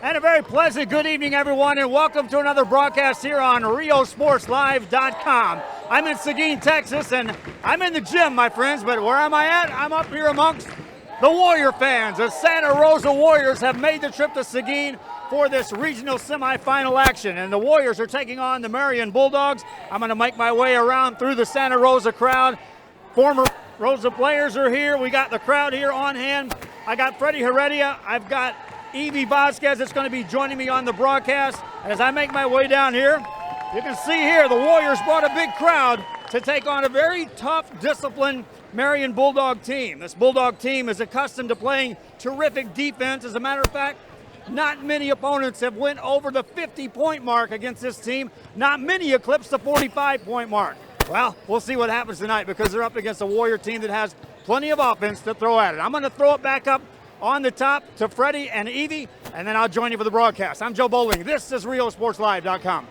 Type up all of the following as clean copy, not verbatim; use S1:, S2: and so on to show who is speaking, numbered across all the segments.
S1: And a very pleasant good evening, everyone, and welcome to another broadcast here on RioSportsLive.com. I'm in Seguin, Texas, and I'm in the gym, my friends, but where am I at? I'm up here amongst the Warrior fans. The Santa Rosa Warriors have made the trip to Seguin for this regional semifinal action, and the Warriors are taking on the Marion Bulldogs. I'm going to make my way around through the Santa Rosa crowd. Former Rosa players are here. We got the crowd here on hand. I got Freddie Heredia. I've got Evie Vasquez that's going to be joining me on the broadcast. As I make my way down here, you can see here the Warriors brought a big crowd to take on a very tough, disciplined Marion Bulldog team. This Bulldog team is accustomed to playing terrific defense. As a matter of fact, not many opponents have went over the 50-point mark against this team. Not many eclipse the 45-point mark. Well, we'll see what happens tonight because they're up against a Warrior team that has plenty of offense to throw at it. I'm going to throw it back up on the top to Freddie and Evie, and then I'll join you for the broadcast. I'm Joe Bowling. This is RioSportsLive.com.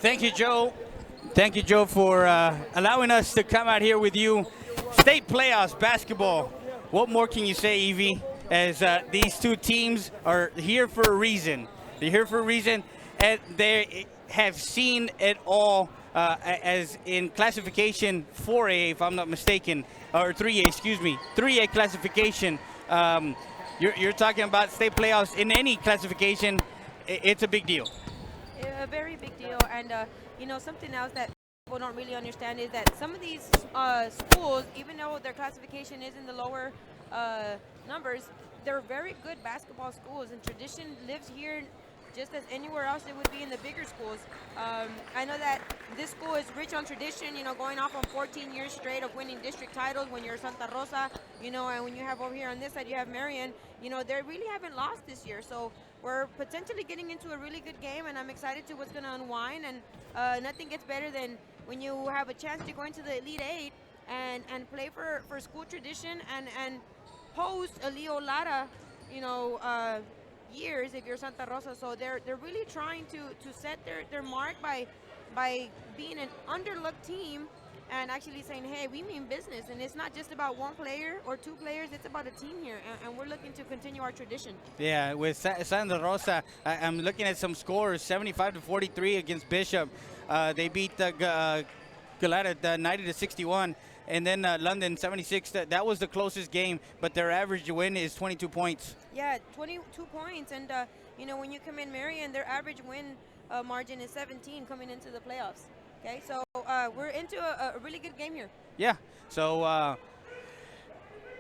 S2: Thank you, Joe. Thank you, Joe, for allowing us to come out here with you. State playoffs basketball. What more can you say, Evie, as these two teams are here for a reason. They're here for a reason, and they have seen it all as in classification 4A, if I'm not mistaken, or 3A, excuse me, 3A classification. You're talking about state playoffs in any classification. It's a big deal.
S3: A very big deal, and you know, something else that people don't really understand is that some of these schools, even though their classification is in the lower numbers, they're very good basketball schools, and tradition lives here just as anywhere else it would be in the bigger schools. I know that this school is rich on tradition, you know, going off on 14 years straight of winning district titles when you're Santa Rosa, you know, and when you have over here on this side, you have Marion, you know, they really haven't lost this year. So we're potentially getting into a really good game, and I'm excited to what's going to unwind. And nothing gets better than when you have a chance to go into the Elite Eight and play for school tradition and host a Leo Lara, you know, years if you're Santa Rosa. So they're really trying to set their mark by being an underlooked team and actually saying, hey, we mean business, and it's not just about one player or two players, it's about a team here, and we're looking to continue our tradition.
S2: Yeah, with Santa Rosa, I'm looking at some scores, 75-43 against Bishop. They beat Galata 90-61. And then London 76. That was the closest game, but their average win is 22 points.
S3: Yeah, 22 points, and you know, when you come in Marion, their average win margin is 17 coming into the playoffs. Okay, so we're into a really good game here.
S2: Yeah. So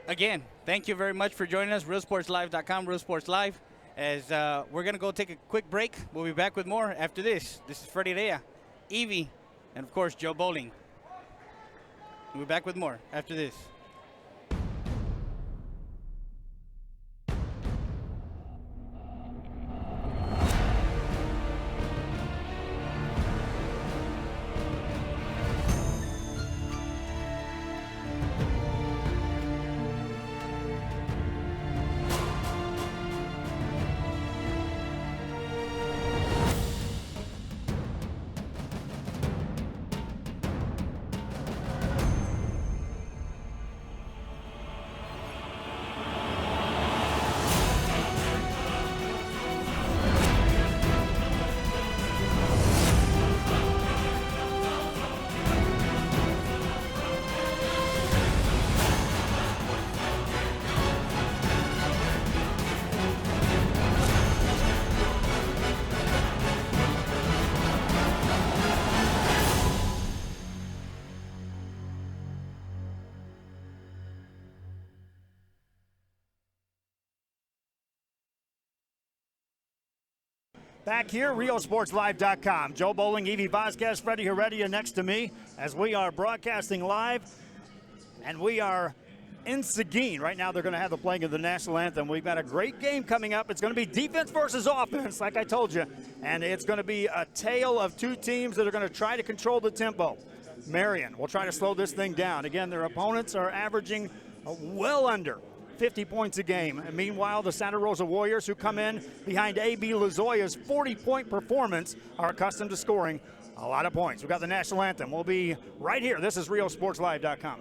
S2: again, thank you very much for joining us. RioSportsLive.com, RioSports Live. As we're gonna go take a quick break. We'll be back with more after this. This is Freddie Rea, Evie, and of course Joe Bowling. We'll be back with more after this.
S1: Back here, RioSportsLive.com. Joe Bowling, Evie Vasquez, Freddie Heredia next to me as we are broadcasting live. And we are in Seguin. Right now they're going to have the playing of the national anthem. We've got a great game coming up. It's going to be defense versus offense, like I told you. And it's going to be a tale of two teams that are going to try to control the tempo. Marion will try to slow this thing down. Again, their opponents are averaging well under 50 points a game. And meanwhile, the Santa Rosa Warriors, who come in behind A.B. Lozoya's 40-point performance, are accustomed to scoring a lot of points. We've got the national anthem. We'll be right here. This is RioSportsLive.com.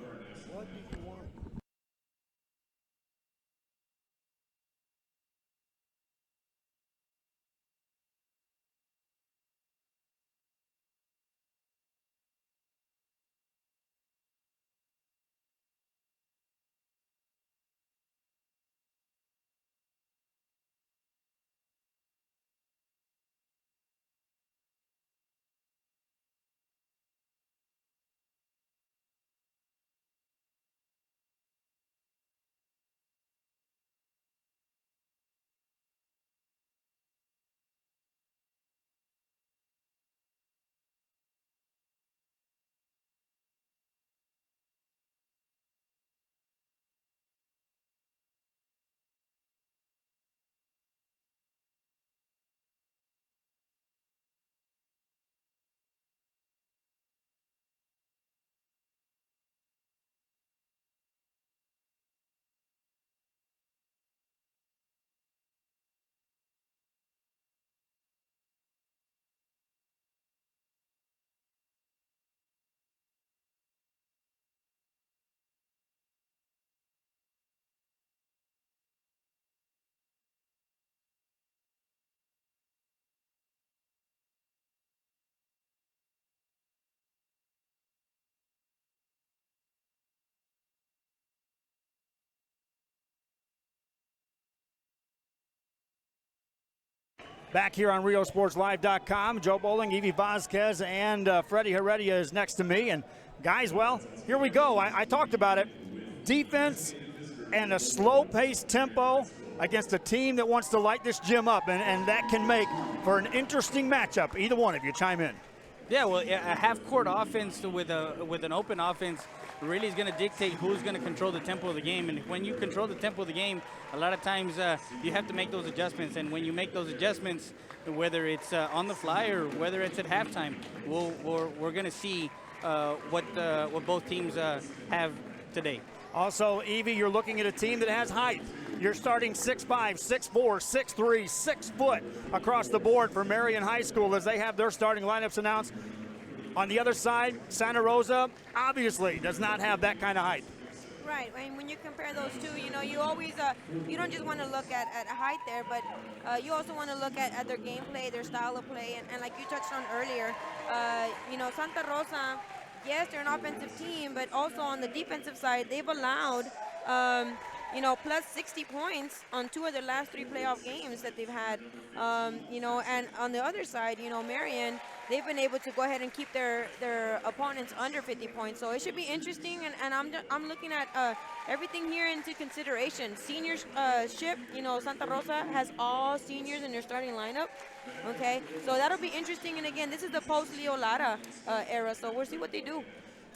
S1: Back here on RioSportsLive.com, Joe Bowling, Evie Vasquez, and Freddie Heredia is next to me. And guys, well, here we go. I talked about it. Defense and a slow-paced tempo against a team that wants to light this gym up, and that can make for an interesting matchup. Either one of you chime in.
S2: Yeah, well, a half-court offense with an open offense really is going to dictate who's going to control the tempo of the game. And when you control the tempo of the game, a lot of times you have to make those adjustments. And when you make those adjustments, whether it's on the fly or whether it's at halftime, we're going to see what both teams have today.
S1: Also, Evie, you're looking at a team that has height. You're starting 6'5", 6'4", 6'3", 6 foot across the board for Marion High School as they have their starting lineups announced. On the other side, Santa Rosa obviously does not have that kind of height.
S3: Right. I mean, when you compare those two, you always you don't just want to look at height there, but you also want to look at their gameplay, their style of play, and like you touched on earlier, Santa Rosa, yes, they're an offensive team, but also on the defensive side, they've allowed plus 60 points on 2 of their last 3 playoff games that they've had. And on the other side, Marion, they've been able to go ahead and keep their opponents under 50 points. So it should be interesting, and I'm looking at everything here into consideration. Seniorship, Santa Rosa has all seniors in their starting lineup. Okay, so that'll be interesting. And again, this is the post-Leo Lara era, so we'll see what they do.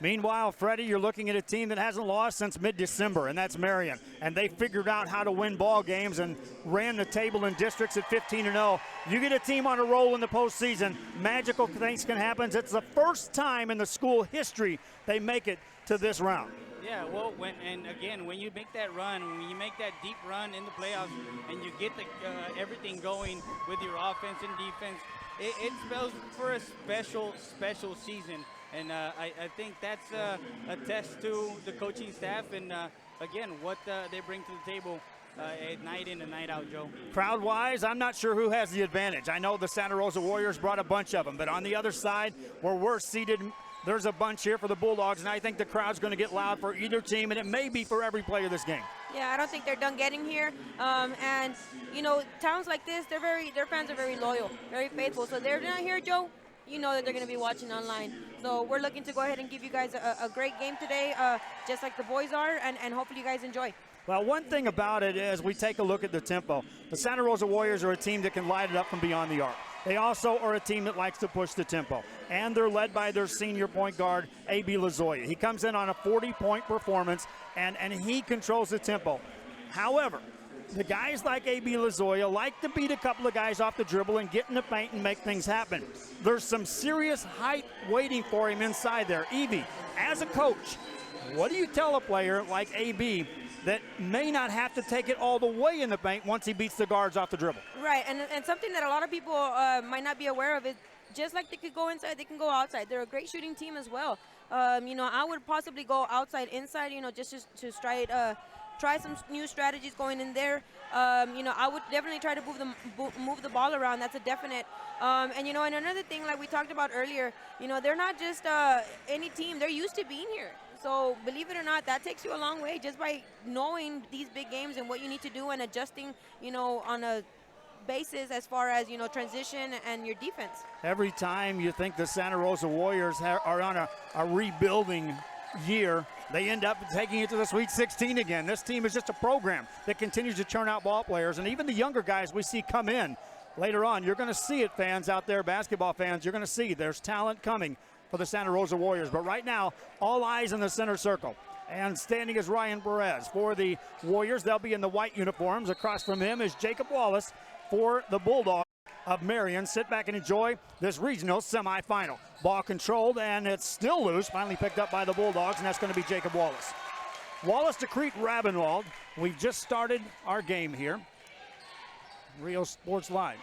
S1: Meanwhile, Freddie, you're looking at a team that hasn't lost since mid-December, and that's Marion. And they figured out how to win ball games and ran the table in districts at 15-0. You get a team on a roll in the postseason, magical things can happen. It's the first time in the school history they make it to this round.
S2: Yeah, well, when you make that run, when you make that deep run in the playoffs, and you get everything going with your offense and defense, it spells for a special season. And I think that's a test to the coaching staff and, again, what they bring to the table night in and night out, Joe.
S1: Crowd-wise, I'm not sure who has the advantage. I know the Santa Rosa Warriors brought a bunch of them, but on the other side, where we're seated, there's a bunch here for the Bulldogs, and I think the crowd's going to get loud for either team, and it may be for every player this game.
S3: Yeah, I don't think they're done getting here. And, towns like this, their fans are very loyal, very faithful. So they're not here, Joe. You know that they're going to be watching online. So we're looking to go ahead and give you guys a great game today, just like the boys are, and hopefully you guys enjoy.
S1: Well, one thing about it is we take a look at the tempo. The Santa Rosa Warriors are a team that can light it up from beyond the arc. They also are a team that likes to push the tempo. And they're led by their senior point guard, A.B. Lazoya. He comes in on a 40-point performance, and he controls the tempo. However, the guys like A.B. Lazoya like to beat a couple of guys off the dribble and get in the paint and make things happen. There's some serious height waiting for him inside there. Evie, as a coach, what do you tell a player like A.B. that may not have to take it all the way in the paint once he beats the guards off the dribble?
S3: Right, and something that a lot of people might not be aware of is just like they could go inside, they can go outside. They're a great shooting team as well. I would possibly go outside, inside, just to try some new strategies going in there. I would definitely try to move the ball around. That's a definite. And another thing, like we talked about earlier, they're not just any team. They're used to being here. So believe it or not, that takes you a long way just by knowing these big games and what you need to do and adjusting, on a basis as far as, transition and your defense.
S1: Every time you think the Santa Rosa Warriors are on a rebuilding year, they end up taking it to the Sweet 16 again. This team is just a program that continues to churn out ball players, and even the younger guys we see come in later on. You're going to see it, fans out there, basketball fans. You're going to see there's talent coming for the Santa Rosa Warriors. But right now, all eyes in the center circle. And standing is Ryan Perez for the Warriors. They'll be in the white uniforms. Across from him is Jacob Wallace for the Bulldogs of Marion. Sit back and enjoy this regional semifinal. Ball controlled, and it's still loose. Finally picked up by the Bulldogs, and that's going to be Jacob Wallace. Wallace to Crete Rabenwald. We've just started our game here. Rio Sports Live.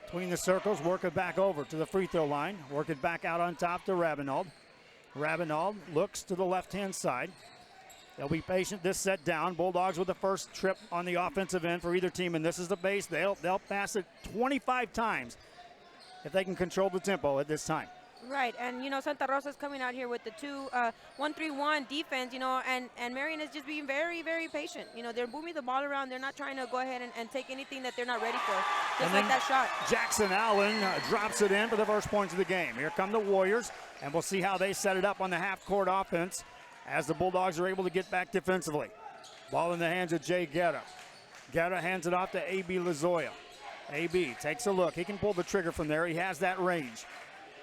S1: Between the circles, work it back over to the free throw line. Work it back out on top to Rabenwald. Rabenwald looks to the left-hand side. They'll be patient this set down. Bulldogs with the first trip on the offensive end for either team, and this is the base. They'll pass it 25 times if they can control the tempo at this time.
S3: Right, and Santa Rosa's coming out here with the 1-3-1 defense, and Marion is just being very, very patient. They're moving the ball around. They're not trying to go ahead and take anything that they're not ready for, just like that shot.
S1: Jackson Allen drops it in for the first points of the game. Here come the Warriors, and we'll see how they set it up on the half-court offense as the Bulldogs are able to get back defensively. Ball in the hands of Jay Guerra. Guerra hands it off to A.B. Lozoya. A.B. takes a look. He can pull the trigger from there. He has that range.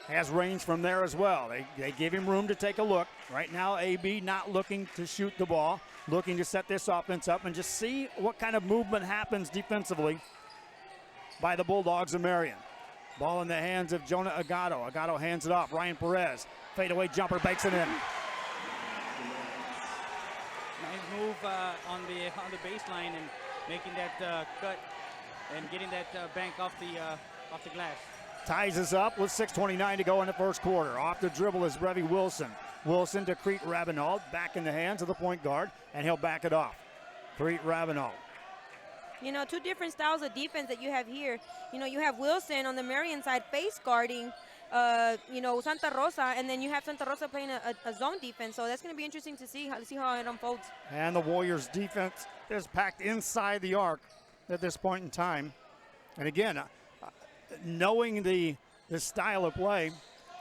S1: Has range from there as well. They give him room to take a look. Right now, A.B. not looking to shoot the ball, looking to set this offense up and just see what kind of movement happens defensively by the Bulldogs of Marion. Ball in the hands of Jonah Agato. Agato hands it off. Ryan Perez, fadeaway jumper, bakes it in.
S2: Nice move on the baseline and making that cut and getting that bank off the glass.
S1: Ties us up with 6:29 to go in the first quarter. Off the dribble is Brevi Wilson. Wilson to Crete Ravenal, back in the hands of the point guard, and he'll back it off. Crete Ravenal.
S3: Two different styles of defense that you have here. You have Wilson on the Marion side face guarding, Santa Rosa, and then you have Santa Rosa playing a zone defense. So that's going to be interesting to see how it unfolds.
S1: And the Warriors' defense is packed inside the arc at this point in time. And again, knowing the style of play,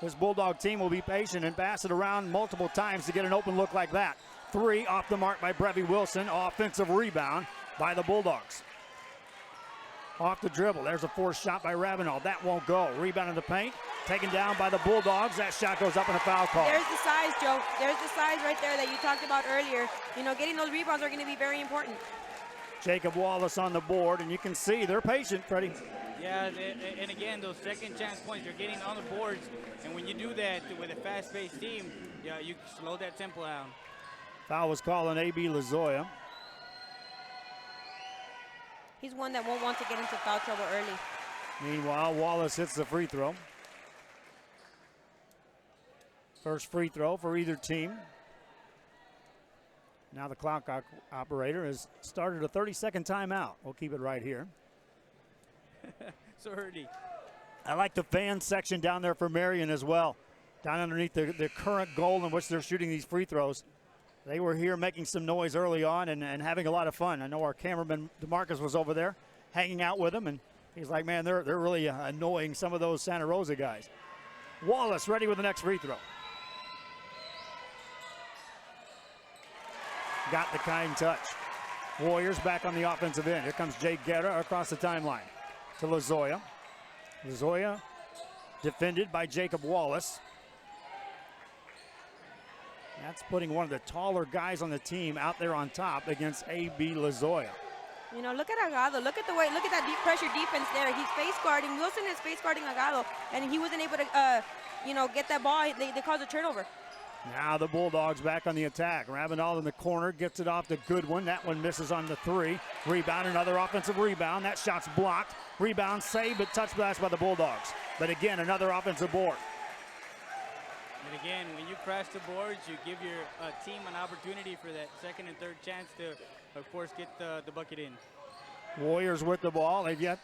S1: this Bulldog team will be patient and pass it around multiple times to get an open look like that. 3 off the mark by Brevi Wilson. Offensive rebound by the Bulldogs. Off the dribble. There's a forced shot by Ravenal. That won't go. Rebound in the paint. Taken down by the Bulldogs. That shot goes up in a foul call.
S3: There's the size, Joe. There's the size right there that you talked about earlier. Getting those rebounds are going to be very important.
S1: Jacob Wallace on the board, and you can see they're patient, Freddie.
S2: Yeah, and again, those second chance points, they're getting on the boards. And when you do that with a fast-paced team, yeah, you slow that tempo down.
S1: Foul was called on A.B. Lozoya.
S3: He's one that won't want to get into foul trouble early.
S1: Meanwhile, Wallace hits the free throw. First free throw for either team. Now the clock operator has started a 30-second timeout. We'll keep it right here.
S2: So early.
S1: I like the fan section down there for Marion as well. Down underneath the current goal in which they're shooting these free throws. They were here making some noise early on and having a lot of fun. I know our cameraman DeMarcus was over there hanging out with them, and he's like, man, they're really annoying some of those Santa Rosa guys. Wallace ready with the next free throw. Got the kind touch. Warriors back on the offensive end. Here comes Jay Guerra across the timeline to Lozoya. Lozoya defended by Jacob Wallace. That's putting one of the taller guys on the team out there on top against A.B. Lozoya.
S3: Look at Agado. Look at that deep pressure defense there. He's face guarding. Wilson is face guarding Agado, and he wasn't able to, get that ball. They caused a turnover.
S1: Now the Bulldogs back on the attack. Ravenal in the corner gets it off to Goodwin. That one misses on the 3. Rebound, another offensive rebound. That shot's blocked. Rebound saved, but touch pass by the Bulldogs. But again, another offensive board.
S2: And again, when you crash the boards, you give your team an opportunity for that second and third chance to, of course, get the bucket in.
S1: Warriors with the ball. They've yet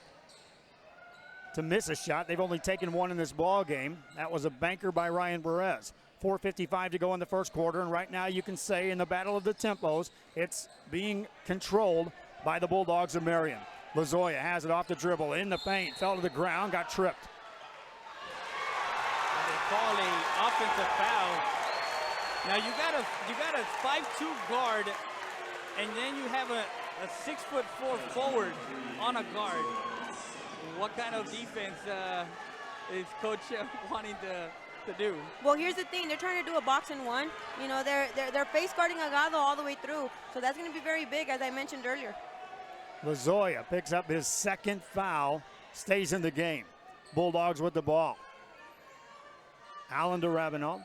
S1: to miss a shot. They've only taken one in this ball game. That was a banker by Ryan Perez. 4:55 to go in the first quarter, and right now you can say in the battle of the tempos, it's being controlled by the Bulldogs of Marion. Lozoya has it off the dribble, in the paint, fell to the ground, got tripped.
S2: And they call a offensive foul. Now you got a 5'2" guard, and then you have a 6'4" forward on a guard. What kind of defense is Coach wanting to do?
S3: Well, here's the thing. They're trying to do a box and one. They're face guarding Agado all the way through. So that's going to be very big, as I mentioned earlier.
S1: Lozoya picks up his second foul, stays in the game. Bulldogs with the ball. Allen to Ravenal.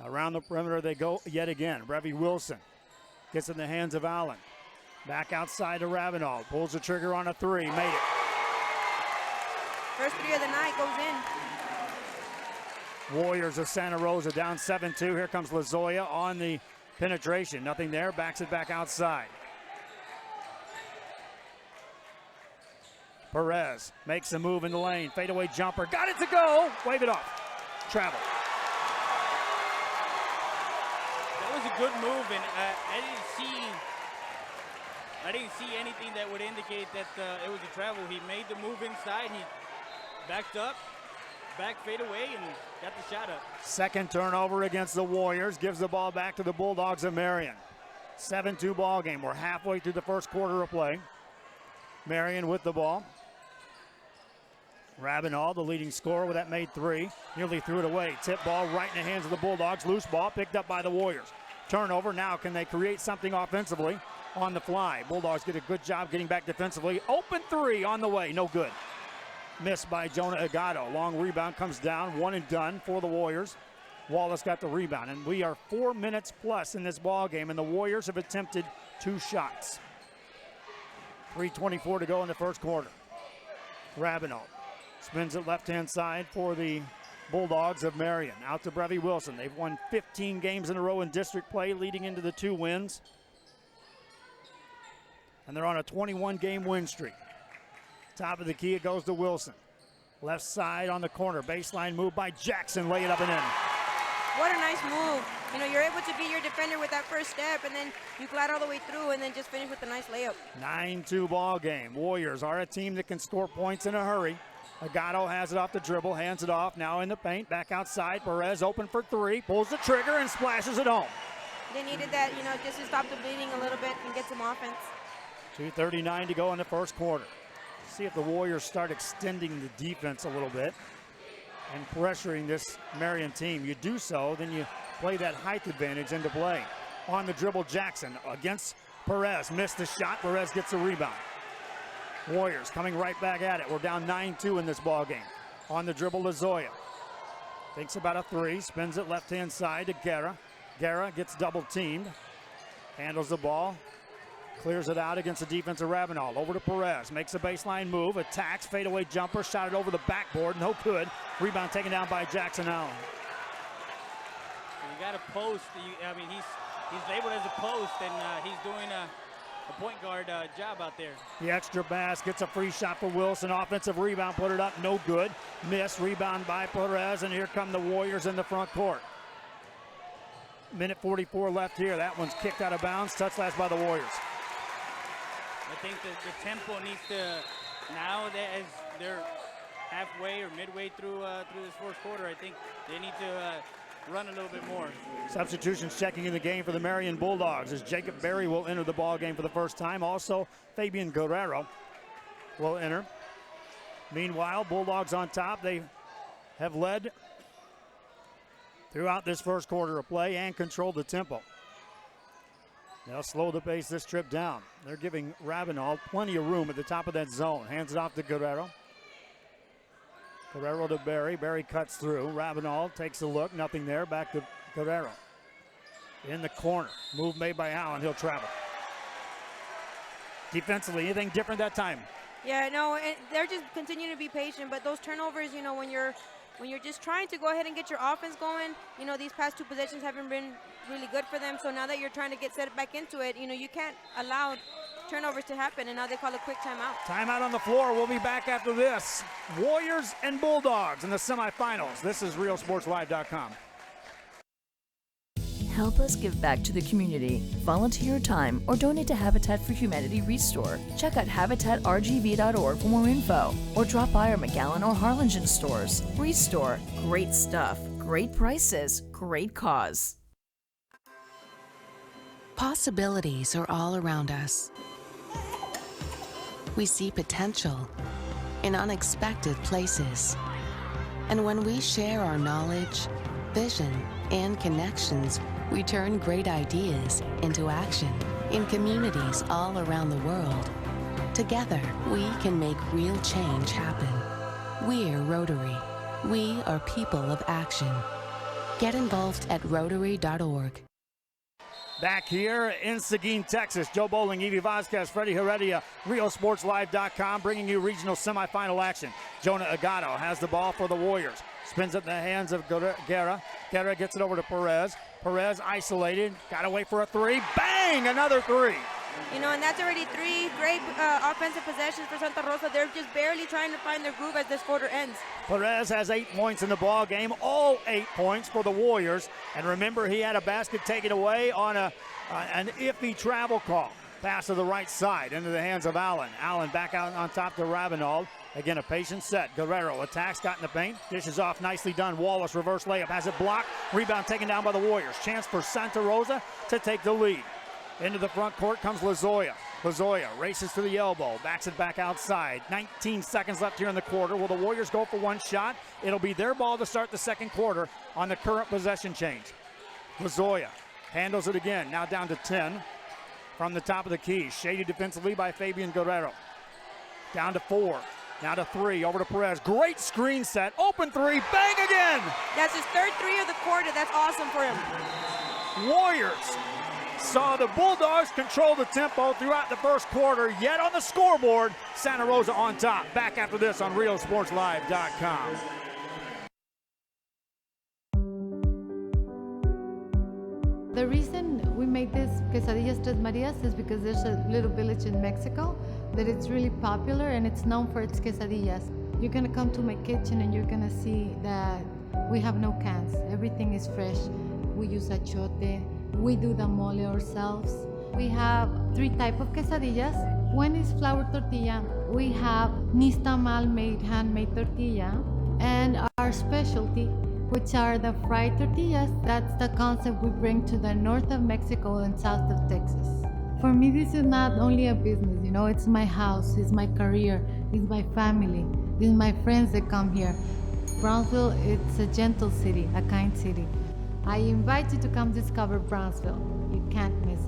S1: Around the perimeter they go yet again. Brevi Wilson gets in the hands of Allen. Back outside to Ravenal. Pulls the trigger on a 3. Made it.
S3: First 3 of the night goes in.
S1: Warriors of Santa Rosa down 7-2. Here comes Lozoya on the penetration. Nothing there. Backs it back outside. Perez makes a move in the lane. Fadeaway jumper. Got it to go. Wave it off. travel.
S2: That was a good move, and I didn't see anything that would indicate that it was a travel. He made the move inside. He backed up, back fade away, and got the shot up.
S1: Second turnover against the Warriors. Gives the ball back to the Bulldogs of Marion. 7-2 ball game. We're halfway through the first quarter of play. Marion with the ball. Rabinall, the leading scorer with that made three. Nearly threw it away. Tip ball right in the hands of the Bulldogs. Loose ball picked up by the Warriors. Turnover. Now can they create something offensively on the fly? Bulldogs get a good job getting back defensively. Open three on the way. No good. Missed by Jonah Agato. Long rebound comes down. One and done for the Warriors. Wallace got the rebound. And we are 4 minutes plus in this ball game, and the Warriors have attempted 2 shots. 3:24 to go in the first quarter. Rabinall spins it left-hand side for the Bulldogs of Marion. Out to Brevy Wilson. They've won 15 games in a row in district play, leading into the 2 wins. And they're on a 21-game win streak. Top of the key, it goes to Wilson. Left side on the corner. Baseline move by Jackson. Lay it up and in.
S3: What a nice move. You know, you're able to beat your defender with that first step, and then you glide all the way through and then just finish with a nice layup.
S1: 9-2 ball game. Warriors are a team that can score points in a hurry. Agato has it off the dribble, hands it off, now in the paint, back outside. Perez open for 3, pulls the trigger and splashes it home.
S3: They needed that, you know, just to stop the bleeding a little bit and get some offense.
S1: 2:39 to go in the first quarter. See if the Warriors start extending the defense a little bit and pressuring this Marion team. You do so, then you play that height advantage into play. On the dribble, Jackson against Perez. Missed the shot. Perez gets the rebound. Warriors coming right back at it. We're down 9-2 in this ball game. On the dribble, Lazoya. Thinks about a 3. Spins it left-hand side to Guerra. Guerra gets double teamed. Handles the ball. Clears it out against the defense of Rabinall. Over to Perez. Makes a baseline move. Attacks. Fadeaway jumper. Shot it over the backboard. No good. Rebound taken down by Jackson Allen.
S2: You got a post. I mean, he's labeled as a post, and he's doing a point guard job out there.
S1: The extra pass gets a free shot for Wilson. Offensive rebound. Put it up. No good. Miss. Rebound by Perez. And here come the Warriors in the front court. Minute 44 left here. That one's kicked out of bounds. Touch last by the Warriors.
S2: I think the tempo needs to, now that as they're halfway or midway through this fourth quarter, I think they need to run a little bit more.
S1: Substitutions checking in the game for the Marion Bulldogs as Jacob Berry will enter the ball game for the first time. Also, Fabian Guerrero will enter. Meanwhile, Bulldogs on top. They have led throughout this first quarter of play and controlled the tempo. They'll slow the pace this trip down. They're giving Rabinall plenty of room at the top of that zone. Hands it off to Guerrero. Guerrero to Berry. Berry cuts through. Rabinall takes a look. Nothing there. Back to Guerrero. In the corner. Move made by Allen. He'll travel. Defensively, anything different that time?
S3: Yeah, no, they're just continuing to be patient. But those turnovers, you know, when you're just trying to go ahead and get your offense going, you know, these past 2 possessions haven't been really good for them. So now that you're trying to get set back into it, you know, you can't allow turnovers to happen, and now they call a quick timeout.
S1: Timeout on the floor. We'll be back after this. Warriors and Bulldogs in the semifinals. This is RealSportsLive.com.
S4: Help us give back to the community. Volunteer your time or donate to Habitat for Humanity Restore. Check out habitatrgv.org for more info or drop by our McAllen or Harlingen stores. Restore. Great stuff. Great prices. Great cause.
S5: Possibilities are all around us. We see potential in unexpected places. And when we share our knowledge, vision, and connections, we turn great ideas into action in communities all around the world. Together, we can make real change happen. We're Rotary. We are people of action. Get involved at Rotary.org.
S1: Back here in Seguin, Texas, Joe Bowling, Evie Vasquez, Freddie Heredia, RealSportsLive.com, bringing you regional semifinal action. Jonah Agato has the ball for the Warriors. Spins it in the hands of Guerra. Guerra gets it over to Perez. Perez isolated, got to wait for a 3. Bang! Another 3.
S3: And that's already 3 great offensive possessions for Santa Rosa. They're just barely trying to find their groove as this quarter ends.
S1: Perez has 8 points in the ball game, all 8 points for the Warriors. And remember, he had a basket taken away on an iffy travel call. Pass to the right side into the hands of Allen. Allen back out on top to Ravenal. Again, a patient set. Guerrero attacks, got in the paint, dishes off, nicely done. Wallace reverse layup, has it blocked. Rebound taken down by the Warriors. Chance for Santa Rosa to take the lead. Into the front court comes Lozoya. Lozoya races to the elbow, backs it back outside. 19 seconds left here in the quarter. Will the Warriors go for one shot? It'll be their ball to start the second quarter on the current possession change. Lozoya handles it again, now down to 10. From the top of the key, shaded defensively by Fabian Guerrero. Down to 4, now to 3, over to Perez. Great screen set, open 3, bang again!
S3: That's his 3rd 3 of the quarter. That's awesome for him.
S1: Warriors saw the Bulldogs control the tempo throughout the first quarter, yet on the scoreboard, Santa Rosa on top. Back after this on RioSportsLive.com.
S6: The reason we made this Quesadillas Tres Marias is because there's a little village in Mexico that it's really popular and it's known for its quesadillas. You're gonna come to my kitchen and you're gonna see that we have no cans. Everything is fresh. We use achote. We do the mole ourselves. We have 3 types of quesadillas. One is flour tortilla. We have nixtamal made handmade tortilla, and our specialty, which are the fried tortillas. That's the concept we bring to the north of Mexico and south of Texas. For me, this is not only a business, it's my house, it's my career, it's my family, it's my friends that come here. Brownsville, it's a gentle city, a kind city. I invite you to come discover Brownsville. You can't miss it.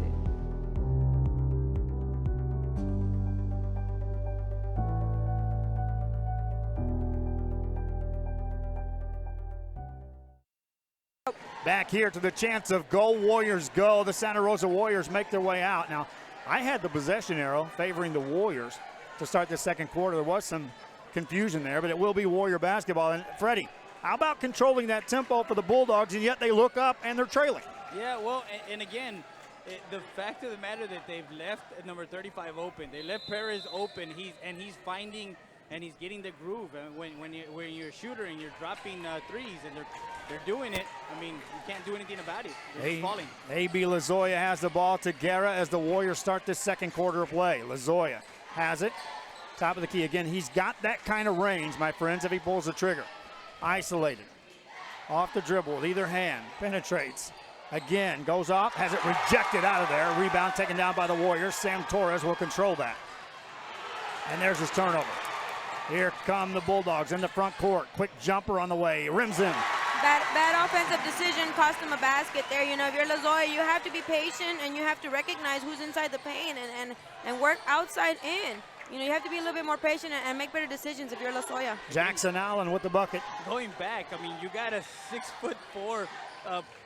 S1: Back here to the chance of go Warriors go. The Santa Rosa Warriors make their way out. Now, I had the possession arrow favoring the Warriors to start the second quarter. There was some confusion there, but it will be Warrior basketball. And Freddie, how about controlling that tempo for the Bulldogs, and yet they look up and they're trailing?
S2: Yeah, well, and again, the fact of the matter that they've left number 35 open. They left Perez open. He's finding and he's getting the groove. And when you're a shooter and you're dropping threes and they're doing it, I mean, you can't do anything about it. They're just falling.
S1: A.B. Lozoya has the ball to Guerra as the Warriors start this second quarter of play. Lozoya has it. Top of the key again. He's got that kind of range, my friends, if he pulls the trigger. Isolated. Off the dribble with either hand. Penetrates. Again, goes off. Has it rejected out of there. Rebound taken down by the Warriors. Sam Torres will control that. And there's his turnover. Here come the Bulldogs in the front court. Quick jumper on the way. Rims in.
S3: That offensive decision cost them a basket there. If you're Lozoya, you have to be patient and you have to recognize who's inside the paint and work outside in. You have to be a little bit more patient and make better decisions if you're Lozoya.
S1: Jackson Allen with the bucket.
S2: Going back, I mean, you got a 6'4"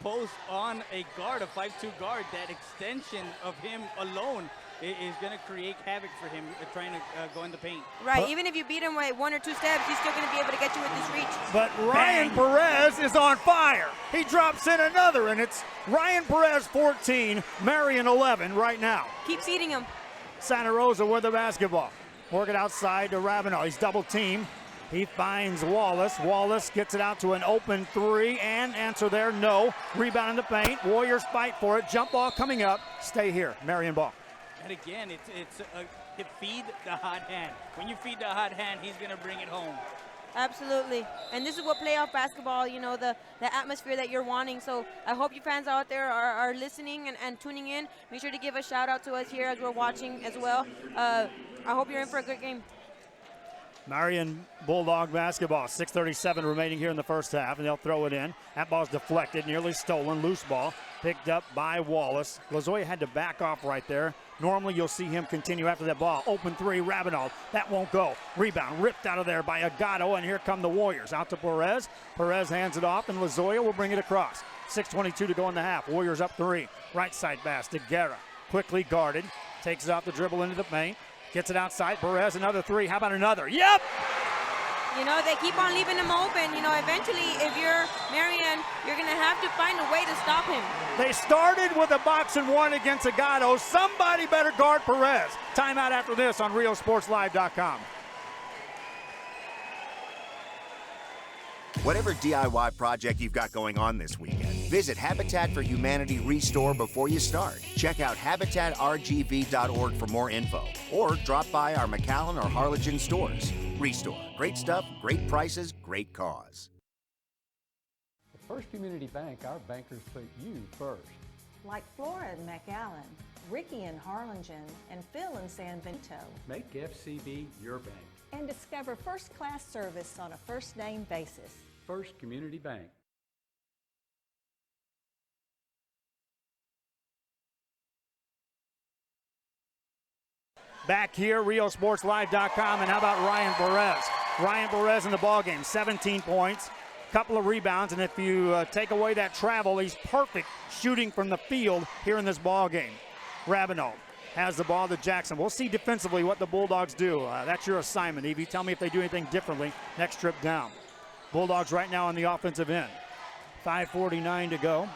S2: post on a guard, a 5'2" guard. That extension of him alone is going to create havoc for him trying to go in the paint.
S3: Right, even if you beat him by 1 or 2 steps, he's still going to be able to get you with this reach.
S1: But Ryan Perez is on fire. He drops in another, and it's Ryan Perez 14, Marion 11 right now.
S3: Keep feeding him.
S1: Santa Rosa with the basketball. Work it outside to Ravenel. He's double teamed. He finds Wallace. Wallace gets it out to an open 3, and answer there, no. Rebound in the paint. Warriors fight for it. Jump ball coming up. Stay here. Marion ball.
S2: And again, it's feed the hot hand. When you feed the hot hand, he's going to bring it home.
S3: Absolutely. And this is what playoff basketball, the atmosphere that you're wanting. So I hope you fans out there are listening and tuning in. Make sure to give a shout out to us here as we're watching as well. I hope you're in for a good game.
S1: Marion Bulldog basketball. 6:37 remaining here in the first half, and they'll throw it in. That ball's deflected, nearly stolen. Loose ball picked up by Wallace. Lozoya had to back off right there. Normally you'll see him continue after that ball. Open 3, Ravenel. That won't go. Rebound ripped out of there by Agato, and here come the Warriors. Out to Perez. Perez hands it off, and Lozoya will bring it across. 6:22 to go in the half. Warriors up 3. Right side pass to Guerra. Quickly guarded. Takes it off the dribble into the paint. Gets it outside. Perez, another 3. How about another? Yep!
S3: You know, they keep on leaving him open. You know, eventually, if you're Marion, you're going to have to find a way to stop him.
S1: They started with a box and one against Agato. Somebody better guard Perez. Timeout after this on RioSportsLive.com.
S7: Whatever DIY project you've got going on this weekend, visit Habitat for Humanity Restore before you start. Check out habitatrgv.org for more info, or drop by our McAllen or Harlingen stores. Restore. Great stuff, great prices, great cause.
S8: At First Community Bank, our bankers put you first.
S9: Like Flora in McAllen, Ricky in Harlingen, and Phil in San Benito.
S8: Make FCB your bank.
S9: And discover first-class service on a first-name basis.
S8: First Community Bank.
S1: Back here, RioSportsLive.com, and how about Ryan Perez? Ryan Perez in the ballgame, 17 points, couple of rebounds, and if you take away that travel, he's perfect shooting from the field here in this ballgame. Rabinow has the ball to Jackson. We'll see defensively what the Bulldogs do. That's your assignment, Evie. Tell me if they do anything differently next trip down. Bulldogs right now on the offensive end. 5:49 to go.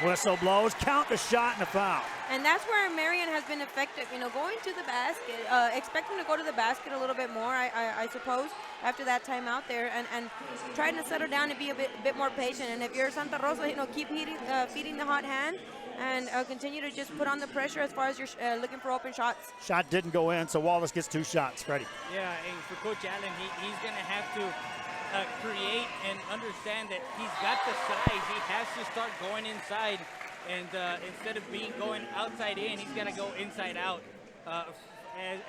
S1: Whistle blows, count the shot and a foul.
S3: And that's where Marion has been effective, you know, going to the basket, expecting to go to the basket a little bit more, I suppose, after that timeout there, and trying to settle down and be a bit more patient. And if you're Santa Rosa, you know, keep feeding the hot hand and continue to just put on the pressure as far as you're looking for open shots.
S1: Shot didn't go in, so Wallace gets 2 shots. Freddie.
S2: Yeah, and for Coach Allen, he's going to have to create and understand that he's got the size. He has to start going inside, and instead of going outside in, he's going to go inside out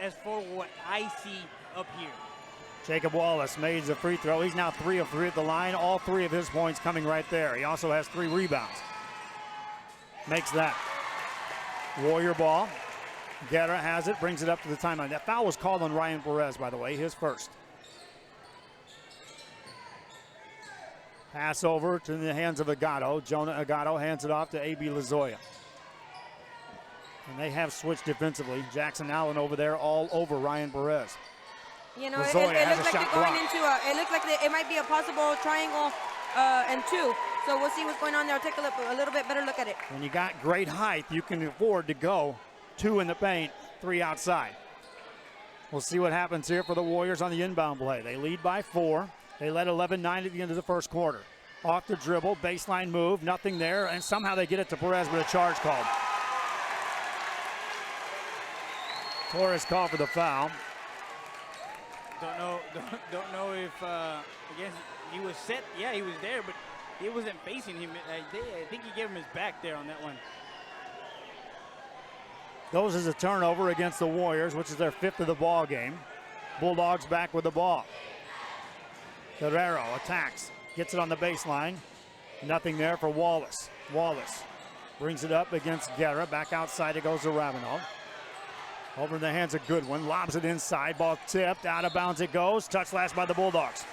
S2: as for what I see up here.
S1: Jacob Wallace made the free throw. He's now 3 of 3 at the line. All 3 of his points coming right there. He also has 3 rebounds. Makes that. Warrior ball. Guerra has it, brings it up to the timeline. That foul was called on Ryan Perez, by the way, his first. Pass over to the hands of Agato. Jonah Agato hands it off to A.B. Lazoya. And they have switched defensively. Jackson Allen over there all over Ryan Perez.
S3: You know, it looks like they're going into it looks like it might be a possible triangle and 2. So we'll see what's going on there. I'll take a little bit better look at it.
S1: When you got great height, you can afford to go 2 in the paint, 3 outside. We'll see what happens here for the Warriors on the inbound play. They lead by 4. They led 11-9 at the end of the first quarter. Off the dribble, baseline move, nothing there, and somehow they get it to Perez with a charge called. Torres called for the foul.
S2: Don't know if again he was set. Yeah, he was there, but he wasn't facing him. I think he gave him his back there on that one.
S1: Goes as a turnover against the Warriors, which is their 5th of the ball game. Bulldogs back with the ball. Guerrero attacks, gets it on the baseline. Nothing there for Wallace. Wallace brings it up against Guerra. Back outside it goes to Rabinow. Over in the hands of Goodwin, lobs it inside. Ball tipped, out of bounds it goes. Touch last by the Bulldogs.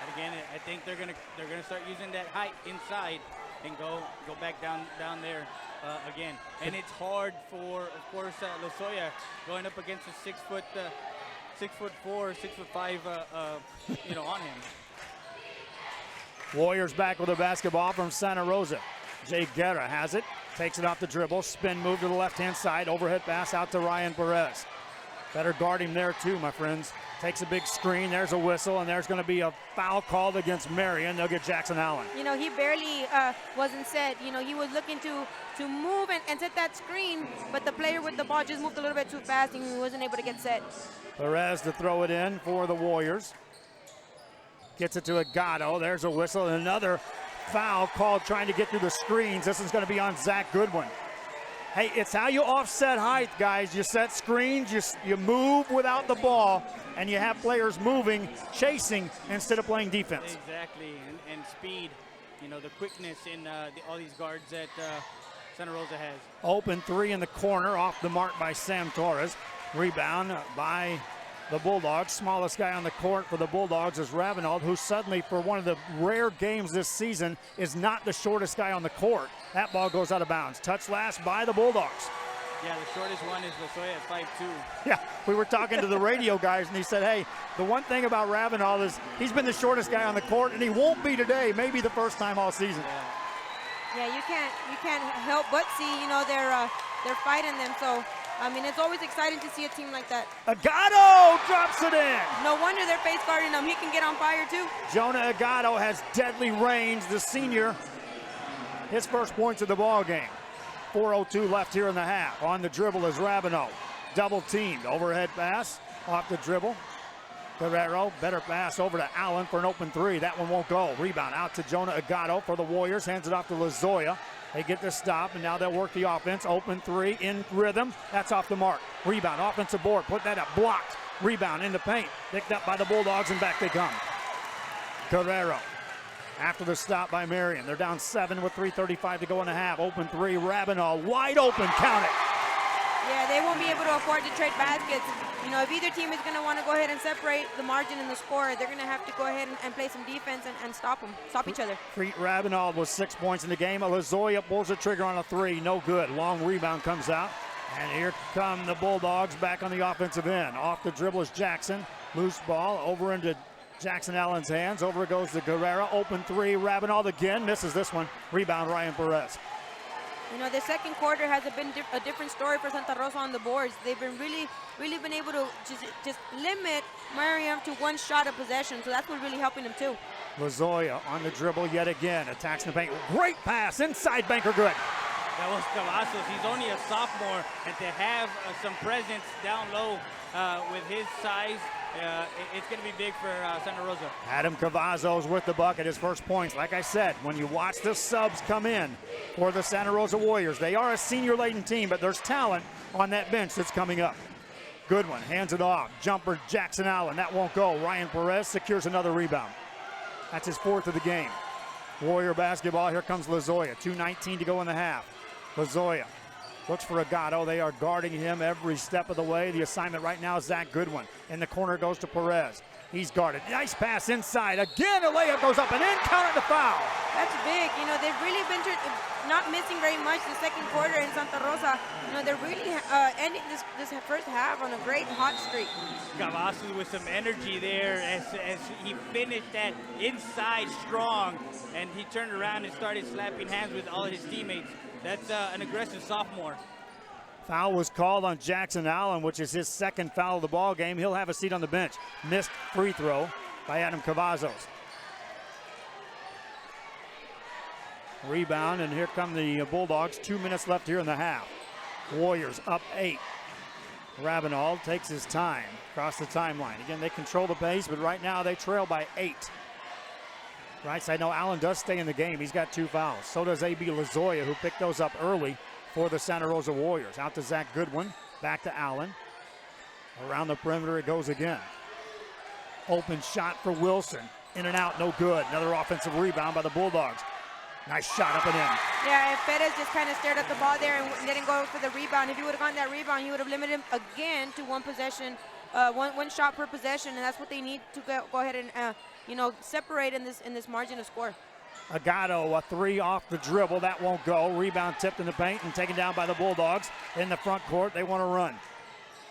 S2: And again, I think they're gonna start using that height inside and go back down there again. And it's hard for, of course, Lazoya going up against a 6'4", 6'5", on him.
S1: Warriors back with the basketball from Santa Rosa. Jay Guerra has it, takes it off the dribble, spin move to the left-hand side, overhead pass out to Ryan Perez. Better guard him there too, my friends. Takes a big screen, there's a whistle, and there's going to be a foul called against Marion. They'll get Jackson Allen.
S3: You know, he barely wasn't set. You know, he was looking to move and set that screen, but the player with the ball just moved a little bit too fast and he wasn't able to get set.
S1: Perez to throw it in for the Warriors. Gets it to Agato. There's a whistle, and another foul called trying to get through the screens. This is going to be on Zach Goodwin. Hey, it's how you offset height, guys. You set screens, you move without the ball, and you have players moving, chasing, instead of playing defense.
S2: Exactly, and speed. You know, the quickness in all these guards that Santa Rosa has.
S1: Open 3 in the corner, off the mark by Sam Torres. Rebound by the Bulldogs. Smallest guy on the court for the Bulldogs is Ravenald, who suddenly, for one of the rare games this season, is not the shortest guy on the court. That ball goes out of bounds. Touch last by the Bulldogs.
S2: Yeah, the shortest one is Lozoya at 5'2".
S1: Yeah, we were talking to the radio guys, and he said, hey, the one thing about Ravenel is he's been the shortest guy on the court, and he won't be today, maybe the first time all season.
S3: Yeah, you can't help but see, you know, they're fighting them. So, I mean, it's always exciting to see a team like that.
S1: Agado drops it in.
S3: No wonder they're face guarding him. He can get on fire, too.
S1: Jonah Agado has deadly range, the senior. His first points of the ball game. 4:02 left here in the half. On the dribble is Ravenel. Double teamed. Overhead pass. Off the dribble. Guerrero. Better pass over to Allen for an open three. That one won't go. Rebound out to Jonah Agado for the Warriors. Hands it off to Lozoya. They get the stop, and now they'll work the offense. Open three in rhythm. That's off the mark. Rebound. Offensive board. Put that up. Blocked. Rebound in the paint. Picked up by the Bulldogs, and back they come. Guerrero. After the stop by Marion. They're down 7 with 3:35 to go in the half. Open three. Ravenel wide open. Count it.
S3: Yeah, they won't be able to afford to trade baskets. You know, if either team is going to want to go ahead and separate the margin and the score, they're going to have to go ahead and play some defense and stop them, stop each other.
S1: Ravenel was 6 points in the game. Lozoya pulls the trigger on a three. No good. Long rebound comes out. And here come the Bulldogs back on the offensive end. Off the dribble is Jackson. Loose ball over into Jackson Allen's hands. Over it goes to Guerrero. Open three. Ravenel again. Misses this one. Rebound Ryan Perez.
S3: You know, the second quarter has been a different story for Santa Rosa on the boards. They've been really been able to just limit Marion to one shot of possession. So that's what's really helping them too.
S1: Lozoya on the dribble yet again. Attacks in the paint. Great pass. Inside banker good.
S2: That was Cavazos. He's only a sophomore, and to have some presence down low with his size, it's going to be big for Santa Rosa.
S1: Adam Cavazos with the bucket, his first points. Like I said, when you watch the subs come in for the Santa Rosa Warriors, they are a senior-laden team, but there's talent on that bench that's coming up. Good one, hands it off. Jumper Jackson Allen, that won't go. Ryan Perez secures another rebound. That's his fourth of the game. Warrior basketball, here comes Lozoya. 2:19 to go in the half. Lozoya looks for Agado. They are guarding him every step of the way. The assignment right now is Zach Goodwin. In the corner goes to Perez. He's guarded. Nice pass inside. Again, a layup goes up and in. Counted the foul.
S3: That's big. You know, they've really been not missing very much the second quarter in Santa Rosa. You know, they're really ending this first half on a great hot streak.
S2: Cavazos with some energy there as he finished that inside strong, and he turned around and started slapping hands with all his teammates. That's an aggressive sophomore.
S1: Foul was called on Jackson Allen, which is his second foul of the ball game. He'll have a seat on the bench. Missed free throw by Adam Cavazos. Rebound, and here come the Bulldogs. 2 minutes left here in the half. Warriors up 8. Ravenel takes his time across the timeline. Again, they control the pace, but right now they trail by 8. Right side, no, Allen does stay in the game. He's got 2 fouls. So does A.B. Lozoya, who picked those up early for the Santa Rosa Warriors. Out to Zach Goodwin, back to Allen. Around the perimeter it goes again. Open shot for Wilson. In and out, no good. Another offensive rebound by the Bulldogs. Nice shot up and in.
S3: Yeah, and Perez just kind of stared at the ball there and didn't go for the rebound. If he would have gotten that rebound, he would have limited him again to one possession, one shot per possession, and that's what they need to go ahead and separate in this margin of score.
S1: Agado, a 3 off the dribble. That won't go. Rebound tipped in the paint and taken down by the Bulldogs. In the front court, they want to run.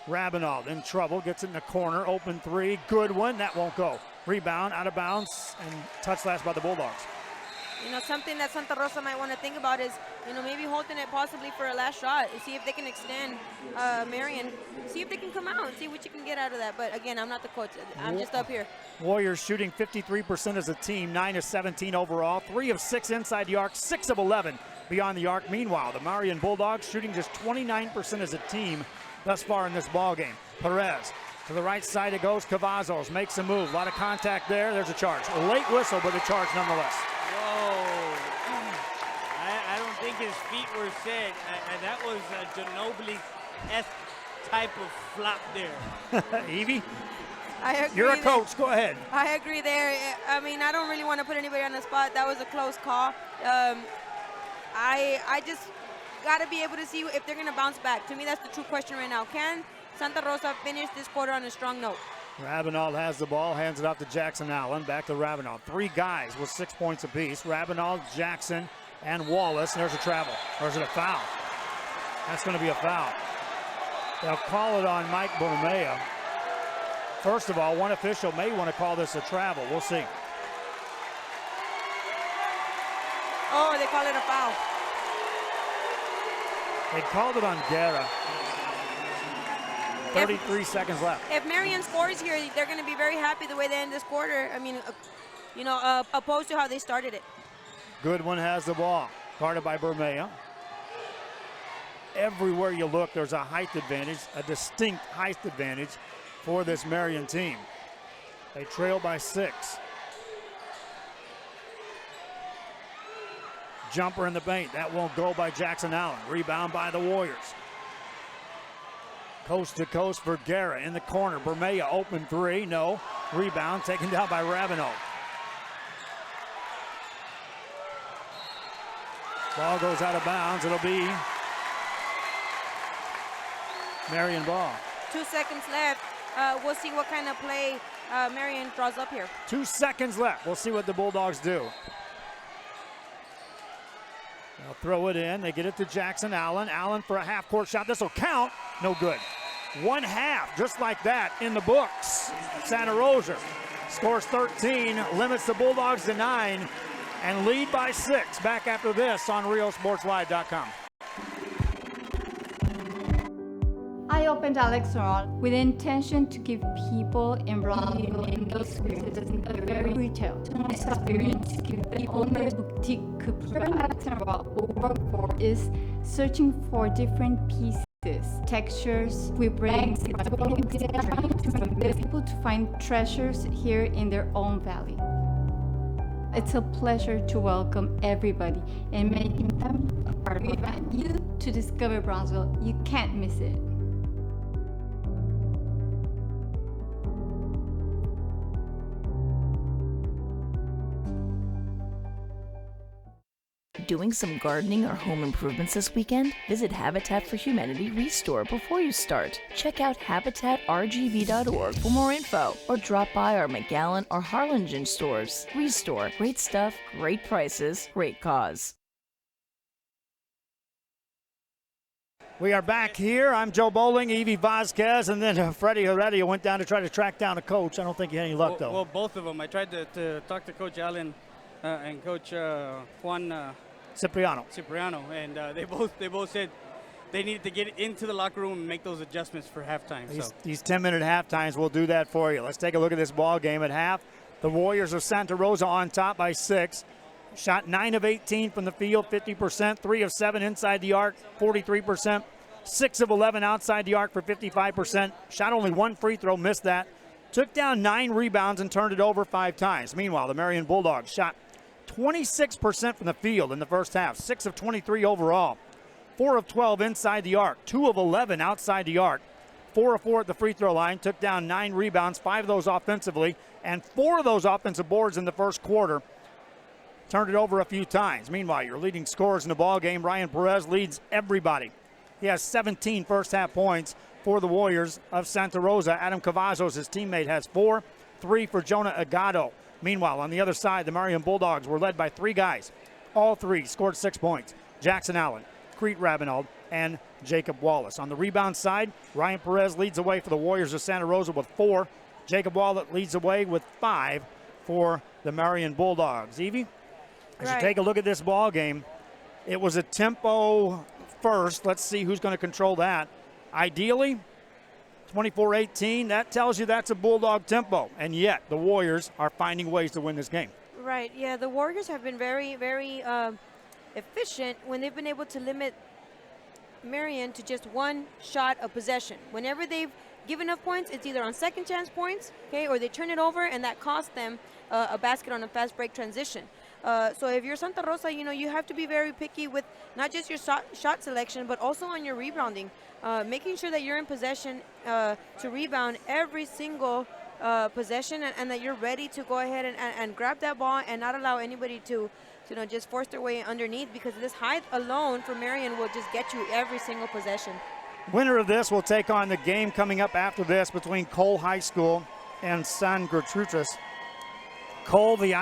S1: Ravenel in trouble, gets it in the corner. Open 3, good one. That won't go. Rebound, out of bounds, and touch last by the Bulldogs.
S3: You know, something that Santa Rosa might want to think about is, maybe holding it possibly for a last shot. See if they can extend Marion. See if they can come out and see what you can get out of that. But again, I'm not the coach. I'm just up here.
S1: Warriors shooting 53% as a team, 9 of 17 overall, 3 of 6 inside the arc, 6 of 11 beyond the arc. Meanwhile, the Marion Bulldogs shooting just 29% as a team thus far in this ball game. Perez to the right side it goes. Cavazos makes a move. A lot of contact there. There's a charge. A late whistle, but a charge nonetheless.
S2: I don't think his feet were set. That was a Ginobili-esque type of flop there.
S1: Evie?
S3: I agree.
S1: You're a coach. Go ahead.
S3: I agree there. I mean, I don't really want to put anybody on the spot. That was a close call. I just got to be able to see if they're going to bounce back. To me, that's the true question right now. Can Santa Rosa finish this quarter on a strong note?
S1: Ravenel has the ball, hands it off to Jackson Allen. Back to Ravenel. 3 guys with 6 points apiece. Ravenel, Jackson, and Wallace. There's a travel. Or is it a foul? That's going to be a foul. They'll call it on Mike Bormea. First of all, one official may want to call this a travel. We'll see.
S3: Oh, they call it a foul.
S1: They called it on Guerra. 33 seconds left.
S3: If Marion scores here, they're going to be very happy the way they end this quarter. I mean, opposed to how they started it.
S1: Goodwin has the ball. Guarded by Bormea. Everywhere you look, there's a height advantage, a distinct height advantage for this Marion team. They trail by 6. Jumper in the paint. That won't go by Jackson Allen. Rebound by the Warriors. Coast to coast for Guerra in the corner. Bormea open 3. No. Rebound taken down by Ravenel. Ball goes out of bounds. It'll be Marion ball.
S3: 2 seconds left. We'll see what kind of play Marion draws up here.
S1: 2 seconds left. We'll see what the Bulldogs do. They'll throw it in. They get it to Jackson Allen. Allen for a half-court shot. This will count. No good. 1/2, just like that, in the books. Santa Rosa scores 13, limits the Bulldogs to 9, and lead by 6. Back after this on RioSportsLive.com.
S10: I opened Alex Ron with the intention to give people involved in those experiences in a very retail to my experience to give people in the boutique plan Alex Ron will work for is searching for different pieces, textures, we bring people to find treasures here in their own valley. It's a pleasure to welcome everybody and making them a part of it. We invite you to discover Brownsville. You can't miss it.
S4: Doing some gardening or home improvements this weekend? Visit Habitat for Humanity Restore before you start. Check out habitatrgv.org for more info, or drop by our McAllen or Harlingen stores. Restore. Great stuff, great prices, great cause.
S1: We are back here. I'm Joe Bowling, Evie Vasquez, and then Freddie Heredia went down to try to track down a coach. I don't think he had any luck, though.
S2: Well, both of them. I tried to talk to Coach Allen and Coach Juan
S1: Cipriano,
S2: and they both said they needed to get into the locker room and make those adjustments for halftime.
S1: These 10-minute halftimes will do that for you. Let's take a look at this ball game at half. The Warriors of Santa Rosa on top by 6. Shot 9 of 18 from the field, 50%. 3 of 7 inside the arc, 43%. 6 of 11 outside the arc for 55%. Shot only 1 free throw, missed that. Took down 9 rebounds and turned it over 5 times. Meanwhile, the Marion Bulldogs shot 26% from the field in the first half, 6 of 23 overall, 4 of 12 inside the arc, 2 of 11 outside the arc, 4 of 4 at the free throw line, took down 9 rebounds, 5 of those offensively, and 4 of those offensive boards in the first quarter. Turned it over a few times. Meanwhile, your leading scorers in the ball game, Ryan Perez leads everybody. He has 17 first half points for the Warriors of Santa Rosa. Adam Cavazos, his teammate, has 4, 3 for Jonah Agado. Meanwhile, on the other side, the Marion Bulldogs were led by 3 guys. All 3 scored 6 points. Jackson Allen, Crete Ravenel, and Jacob Wallace. On the rebound side, Ryan Perez leads away for the Warriors of Santa Rosa with 4. Jacob Wallace leads away with 5 for the Marion Bulldogs. Evie, as you take a look at this ball game, it was a tempo first. Let's see who's going to control that. Ideally, 24-18, that tells you that's a Bulldog tempo. And yet, the Warriors are finding ways to win this game.
S3: Right, yeah, the Warriors have been very, very efficient when they've been able to limit Marion to just 1 shot of possession. Whenever they've given up points, it's either on second chance points, okay, or they turn it over, and that costs them a basket on a fast break transition. So if you're Santa Rosa, you have to be very picky with not just your shot selection, but also on your rebounding. Making sure that you're in possession to rebound every single possession, and that you're ready to go ahead and grab that ball and not allow anybody to just force their way underneath, because this height alone for Marion will just get you every single possession.
S1: Winner of this will take on the game coming up after this between Cole High School and San Gertrudis. Cole, the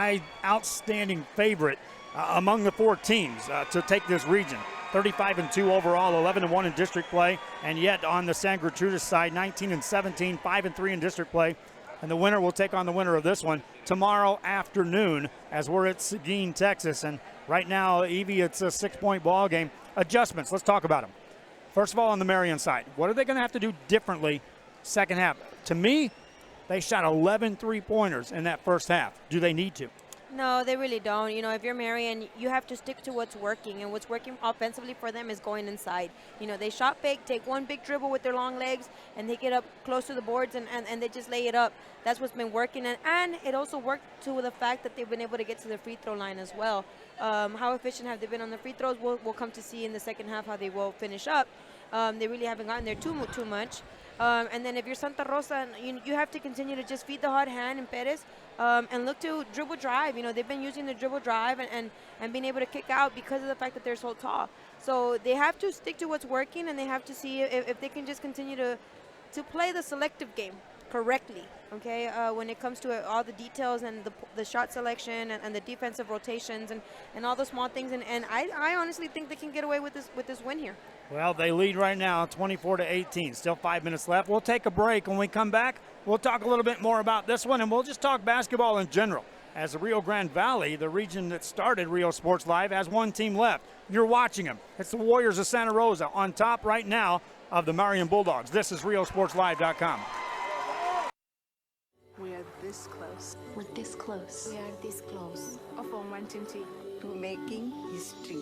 S1: outstanding favorite among the 4 teams to take this region. 35-2 overall, 11-1 in district play. And yet on the San Gertrudis side, 19-17, 5-3 in district play. And the winner will take on the winner of this one tomorrow afternoon as we're at Seguin, Texas. And right now, Evie, it's a 6-point ball game. Adjustments, let's talk about them. First of all, on the Marion side, what are they going to have to do differently second half? To me, they shot 11 three-pointers in that first half. Do they need to?
S3: No, they really don't. You know, if you're Marion, you have to stick to what's working, and what's working offensively for them is going inside. You know, they shot big, take one big dribble with their long legs, and they get up close to the boards, and they just lay it up. That's what's been working, and it also worked to the fact that they've been able to get to the free throw line as well. How efficient have they been on the free throws? We'll come to see in the second half how they will finish up. They really haven't gotten there too much. And then if you're Santa Rosa, you have to continue to just feed the hot hand in Perez and look to dribble drive. You know, they've been using the dribble drive and being able to kick out because of the fact that they're so tall. So they have to stick to what's working, and they have to see if they can just continue to play the selective game correctly, okay, when it comes to all the details and the shot selection and the defensive rotations and all the small things. And I honestly think they can get away with this win here.
S1: Well, they lead right now 24-18. Still 5 minutes left. We'll take a break. When we come back, we'll talk a little bit more about this one, and we'll just talk basketball in general. As the Rio Grande Valley, the region that started Rio Sports Live, has one team left. You're watching them. It's the Warriors of Santa Rosa on top right now of the Marion Bulldogs. This is RioSportsLive.com.
S11: We are this close.
S5: We're this close.
S11: We are this close of wanting to making history.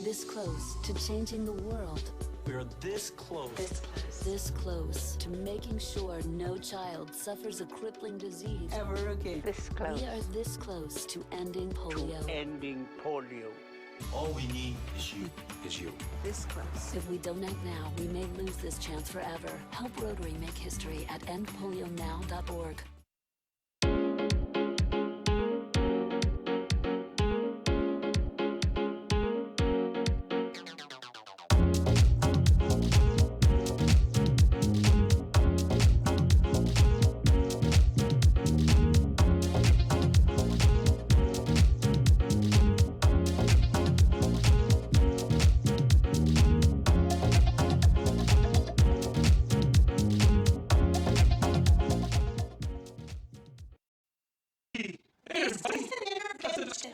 S12: This close to changing the world.
S13: We're this close.
S12: This close. This close to making sure no child suffers a crippling disease
S11: ever again. This close.
S12: We are this close to ending polio.
S13: Ending polio. All we need is you.
S11: This close.
S12: If we don't act now, we may lose this chance forever. Help Rotary make history at endpolionow.org.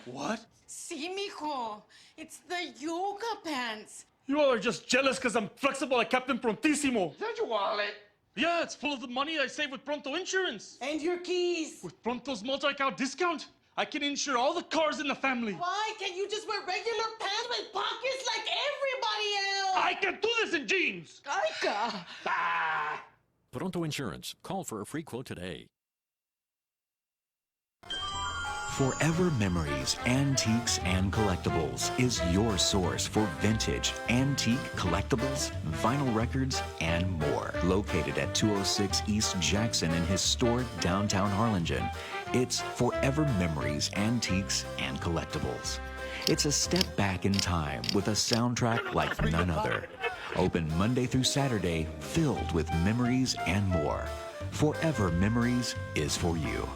S13: What?
S11: See, mijo. It's the yoga pants.
S14: You all are just jealous because I'm flexible like Captain Prontissimo.
S13: Is that your wallet?
S14: Yeah, it's full of the money I save with Pronto Insurance.
S11: And your keys.
S14: With Pronto's multi-account discount, I can insure all the cars in the family.
S11: Why can't you just wear regular pants with pockets like everybody else?
S14: I can do this in jeans.
S11: Aika.
S14: Ah.
S15: Pronto Insurance. Call for a free quote today.
S16: Forever Memories, Antiques and Collectibles is your source for vintage, antique collectibles, vinyl records, and more. Located at 206 East Jackson in historic downtown Harlingen, it's Forever Memories, Antiques and Collectibles. It's a step back in time with a soundtrack like none other. Open Monday through Saturday, filled with memories and more. Forever Memories is for you.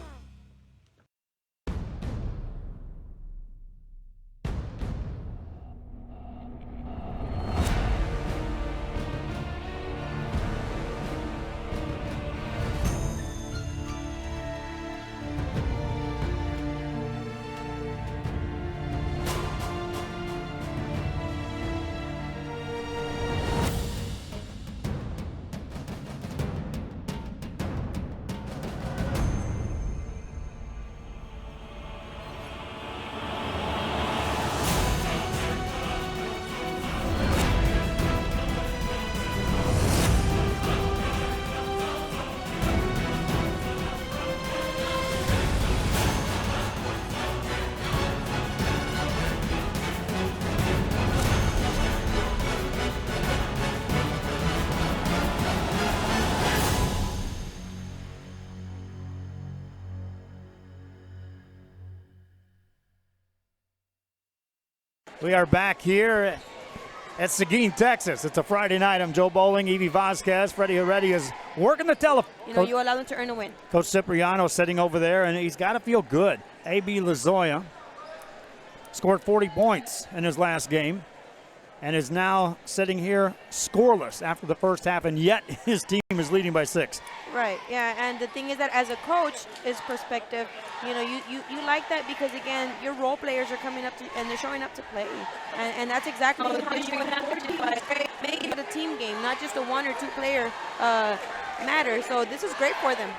S1: We are back here at Seguin, Texas. It's a Friday night. I'm Joe Bowling, Evie Vasquez. Freddie Heredia is working the telephone.
S3: You know, you allow them to earn a win.
S1: Coach Cipriano sitting over there, and he's got to feel good. A.B. Lazoya scored 40 points in his last game. and is now sitting here scoreless after the first half, and yet his team is leading by 6.
S3: Right, yeah, and the thing is that as a coach, his perspective, you like that because, again, your role players are coming up to, and they're showing up to play. And that's exactly what you have to do. Make it a team game, not just a 1 or 2 player matter. So this is great for them.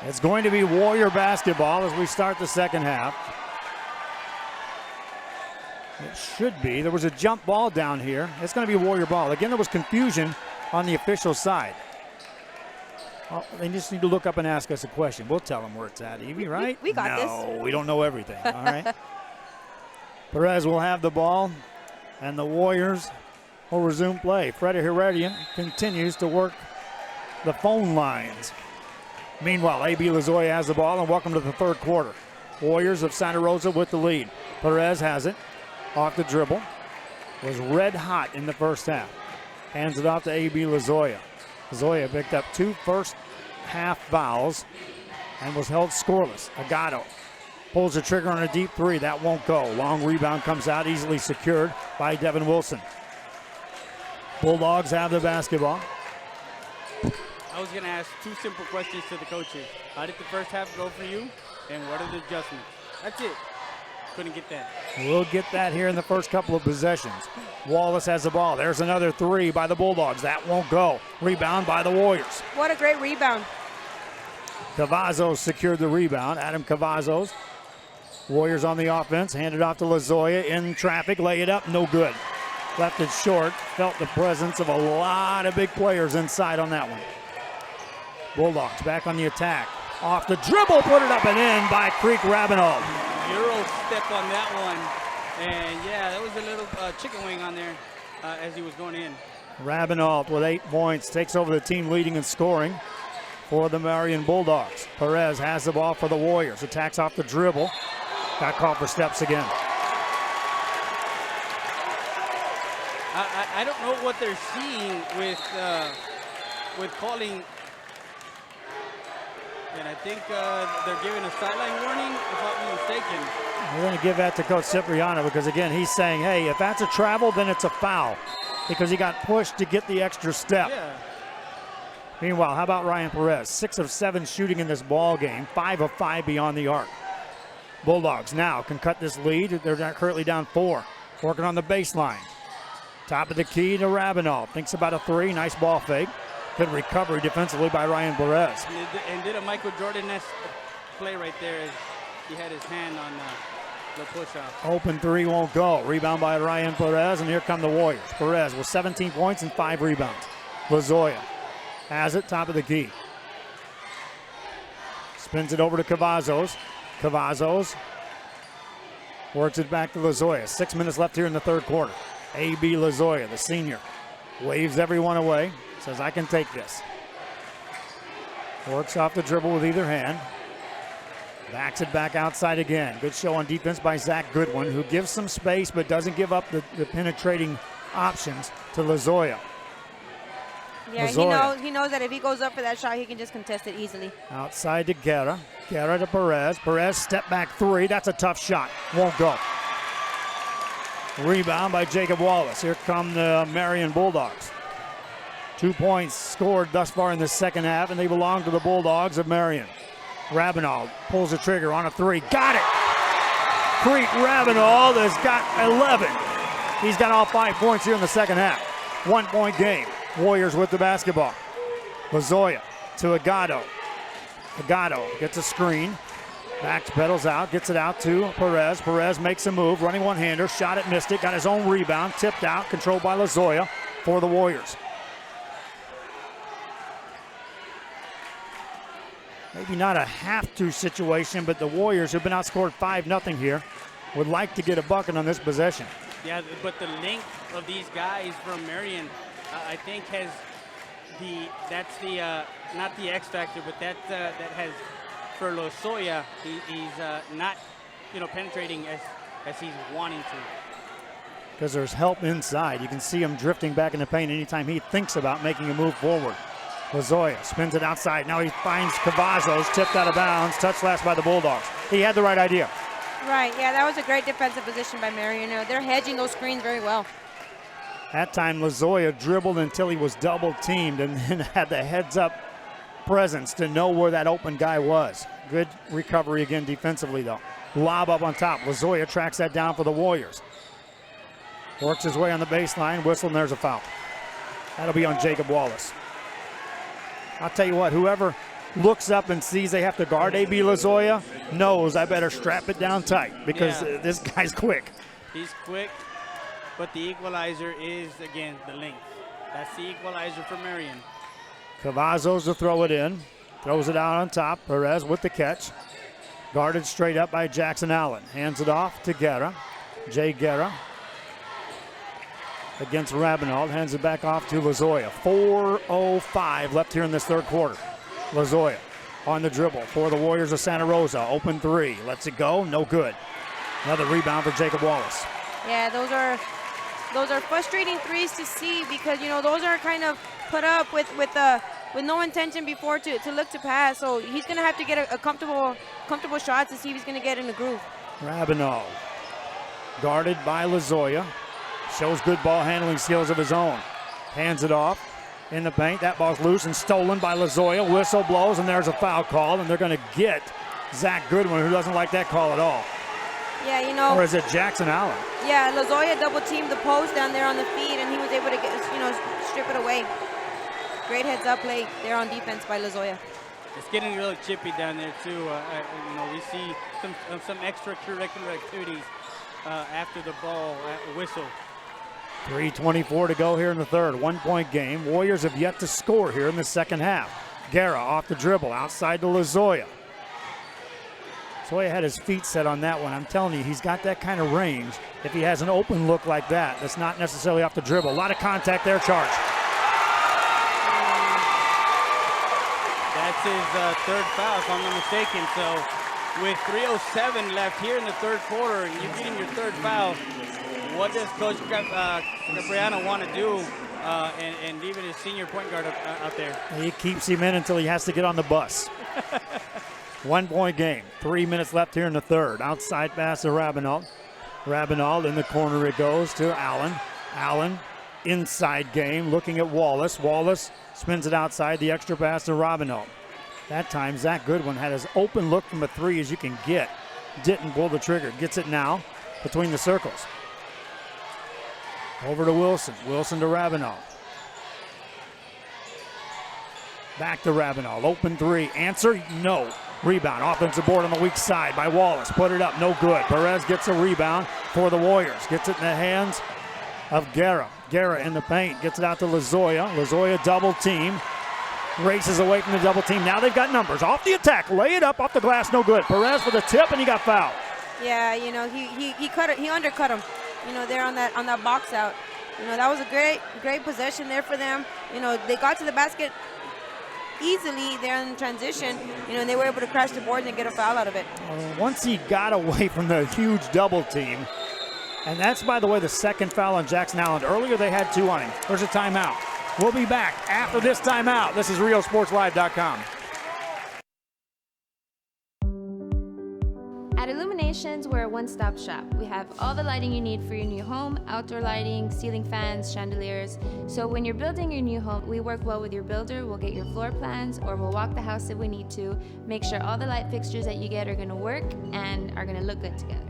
S1: It's going to be Warrior basketball as we start the second half. It should be. There was a jump ball down here. It's going to be Warrior ball. Again, there was confusion on the official side. Oh, they just need to look up and ask us a question. We'll tell them where it's at, Evie, right?
S3: We got this.
S1: No, we don't know everything, all right? Perez will have the ball, and the Warriors will resume play. Freddie Heredian continues to work the phone lines. Meanwhile, A.B. Lozoya has the ball, and welcome to the third quarter. Warriors of Santa Rosa with the lead. Perez has it off the dribble. Was red hot in the first half. Hands it off to A.B. Lozoya. Lozoya picked up 2 first half fouls and was held scoreless. Agado pulls the trigger on a deep 3. That won't go. Long rebound comes out, easily secured by Devin Wilson. Bulldogs have the basketball.
S2: I was going to ask 2 simple questions to the coaches. How did the first half go for you, and what are the adjustments? That's it. Couldn't get that.
S1: We'll get that here in the first couple of possessions. Wallace has the ball. There's another 3 by the Bulldogs. That won't go. Rebound by the Warriors.
S3: What a great rebound.
S1: Cavazos secured the rebound. Adam Cavazos. Warriors on the offense. Handed off to Lozoya in traffic. Lay it up. No good. Left it short. Felt the presence of a lot of big players inside on that one. Bulldogs back on the attack. Off the dribble. Put it up and in by Creek Rabinow.
S2: Euro step on that one. And yeah, that was a little chicken wing on there as he was going in.
S1: Rabinow with 8 points takes over the team leading in scoring for the Marion Bulldogs. Perez has the ball for the Warriors. Attacks off the dribble. Got called for steps again.
S2: I don't know what they're seeing with calling. And I think they're giving a sideline warning, if I'm not mistaken.
S1: We're going to give that to Coach Cipriano because, again, he's saying, hey, if that's a travel, then it's a foul because he got pushed to get the extra step.
S2: Yeah.
S1: Meanwhile, how about Ryan Perez? 6 of 7 shooting in this ball game, 5 of 5 beyond the arc. Bulldogs now can cut this lead. They're currently down 4. Working on the baseline. Top of the key to Rabinow. Thinks about a 3. Nice ball fake. Good recovery defensively by Ryan Perez.
S2: And did a Michael Jordan-esque play right there as he had his hand on the push-off.
S1: Open 3 won't go. Rebound by Ryan Perez, and here come the Warriors. Perez with 17 points and 5 rebounds. Lozoya has it, top of the key. Spins it over to Cavazos. Cavazos works it back to Lozoya. 6 minutes left here in the third quarter. A.B. Lozoya, the senior, waves everyone away. Says, I can take this. Works off the dribble with either hand. Backs it back outside again. Good show on defense by Zach Goodwin, who gives some space but doesn't give up the penetrating options to Lozoya.
S3: Yeah,
S1: Lozoya.
S3: he knows that if he goes up for that shot, he can just contest it easily.
S1: Outside to Guerra. Guerra to Perez. Perez step back 3. That's a tough shot. Won't go. Rebound by Jacob Wallace. Here come the Marion Bulldogs. 2 points scored thus far in the second half, and they belong to the Bulldogs of Marion. Rabinow pulls the trigger on a 3. Got it! Creek Rabinow has got 11. He's got all 5 points here in the second half. 1 point game. Warriors with the basketball. Lozoya to Agado. Agado gets a screen. Backs pedals out, gets it out to Perez. Perez makes a move, running one-hander. Shot it, missed it. Got his own rebound. Tipped out, controlled by Lozoya for the Warriors. Maybe not a have-to situation, but the Warriors, who've been outscored 5-0 here, would like to get a bucket on this possession.
S2: Yeah, but the length of these guys from Marion, I think has that's not the X factor, but that has, for Lozoya, he's not, penetrating as he's wanting to.
S1: Because there's help inside. You can see him drifting back in the paint anytime he thinks about making a move forward. Lozoya spins it outside. Now he finds Cavazos, tipped out of bounds. Touch last by the Bulldogs. He had the right idea.
S3: Right, yeah, that was a great defensive position by Marion. They're hedging those screens very well.
S1: That time, Lozoya dribbled until he was double teamed and then had the heads up presence to know where that open guy was. Good recovery again defensively, though. Lob up on top. Lozoya tracks that down for the Warriors. Works his way on the baseline, whistle, and there's a foul. That'll be on Jacob Wallace. I'll tell you what, whoever looks up and sees they have to guard A.B. Lozoya knows I better strap it down tight because this guy's quick.
S2: He's quick, but the equalizer is, again, the length. That's the equalizer for Marion.
S1: Cavazos to throw it in. Throws it out on top. Perez with the catch. Guarded straight up by Jackson Allen. Hands it off to Guerra. Jay Guerra against Rabinald. Hands it back off to Lozoya. 4:05 left here in this third quarter. Lozoya on the dribble for the Warriors of Santa Rosa. Open three. Lets it go. No good. Another rebound for Jacob Wallace.
S3: Yeah, those are frustrating threes to see because, those are kind of put up with no intention before to look to pass. So he's going to have to get a comfortable shot to see if he's going to get in the groove.
S1: Rabinald guarded by Lozoya. Shows good ball handling skills of his own. Hands it off in the paint. That ball's loose and stolen by Lozoya. Whistle blows and there's a foul call, and they're going to get Zach Goodwin, who doesn't like that call at all.
S3: Yeah,
S1: Or is it Jackson Allen?
S3: Yeah, Lozoya double teamed the post down there on the feed, and he was able to strip it away. Great heads up play there on defense by Lozoya.
S2: It's getting a little chippy down there too. We see some extracurricular activities after the ball whistle.
S1: 3:24 to go here in the third. 1 point game. Warriors have yet to score here in the second half. Guerra off the dribble outside to Lozoya. Lozoya had his feet set on that one. I'm telling you, he's got that kind of range. If he has an open look like that, that's not necessarily off the dribble. A lot of contact there, charge.
S2: That's his third foul, if I'm not mistaken. So with 3:07 left here in the third quarter, and you're getting your third foul, what does Coach Capriano want to do and leave it his senior point guard out there?
S1: He keeps him in until he has to get on the bus. 1 point game. 3 minutes left here in the third. Outside pass to Rabinald. Rabinald in the corner it goes to Allen. Allen inside game looking at Wallace. Wallace spins it outside. The extra pass to Rabinald. That time Zach Goodwin had as open look from a three as you can get. Didn't pull the trigger. Gets it now between the circles. Over to Wilson. Wilson to Rabinald. Back to Rabinald. Open three. Answer? No. Rebound. Offensive board on the weak side by Wallace. Put it up. No good. Perez gets a rebound for the Warriors. Gets it in the hands of Guerra. Guerra in the paint. Gets it out to Lozoya. Lozoya double team. Races away from the double team. Now they've got numbers. Off the attack. Lay it up off the glass. No good. Perez with a tip, and he got fouled.
S3: Yeah, he cut it. He undercut him. There on that box out. That was a great possession there for them. They got to the basket easily there in transition, and they were able to crash the boards and get a foul out of it.
S1: Once he got away from the huge double team, and that's, by the way, the second foul on Jackson Allen. Earlier they had two on him. There's a timeout. We'll be back after this timeout. This is RioSportsLive.com.
S17: At Illuminations, we're a one-stop shop. We have all the lighting you need for your new home, outdoor lighting, ceiling fans, chandeliers. So when you're building your new home, we work well with your builder. We'll get your floor plans, or we'll walk the house if we need to, make sure all the light fixtures that you get are gonna work and are gonna look good together.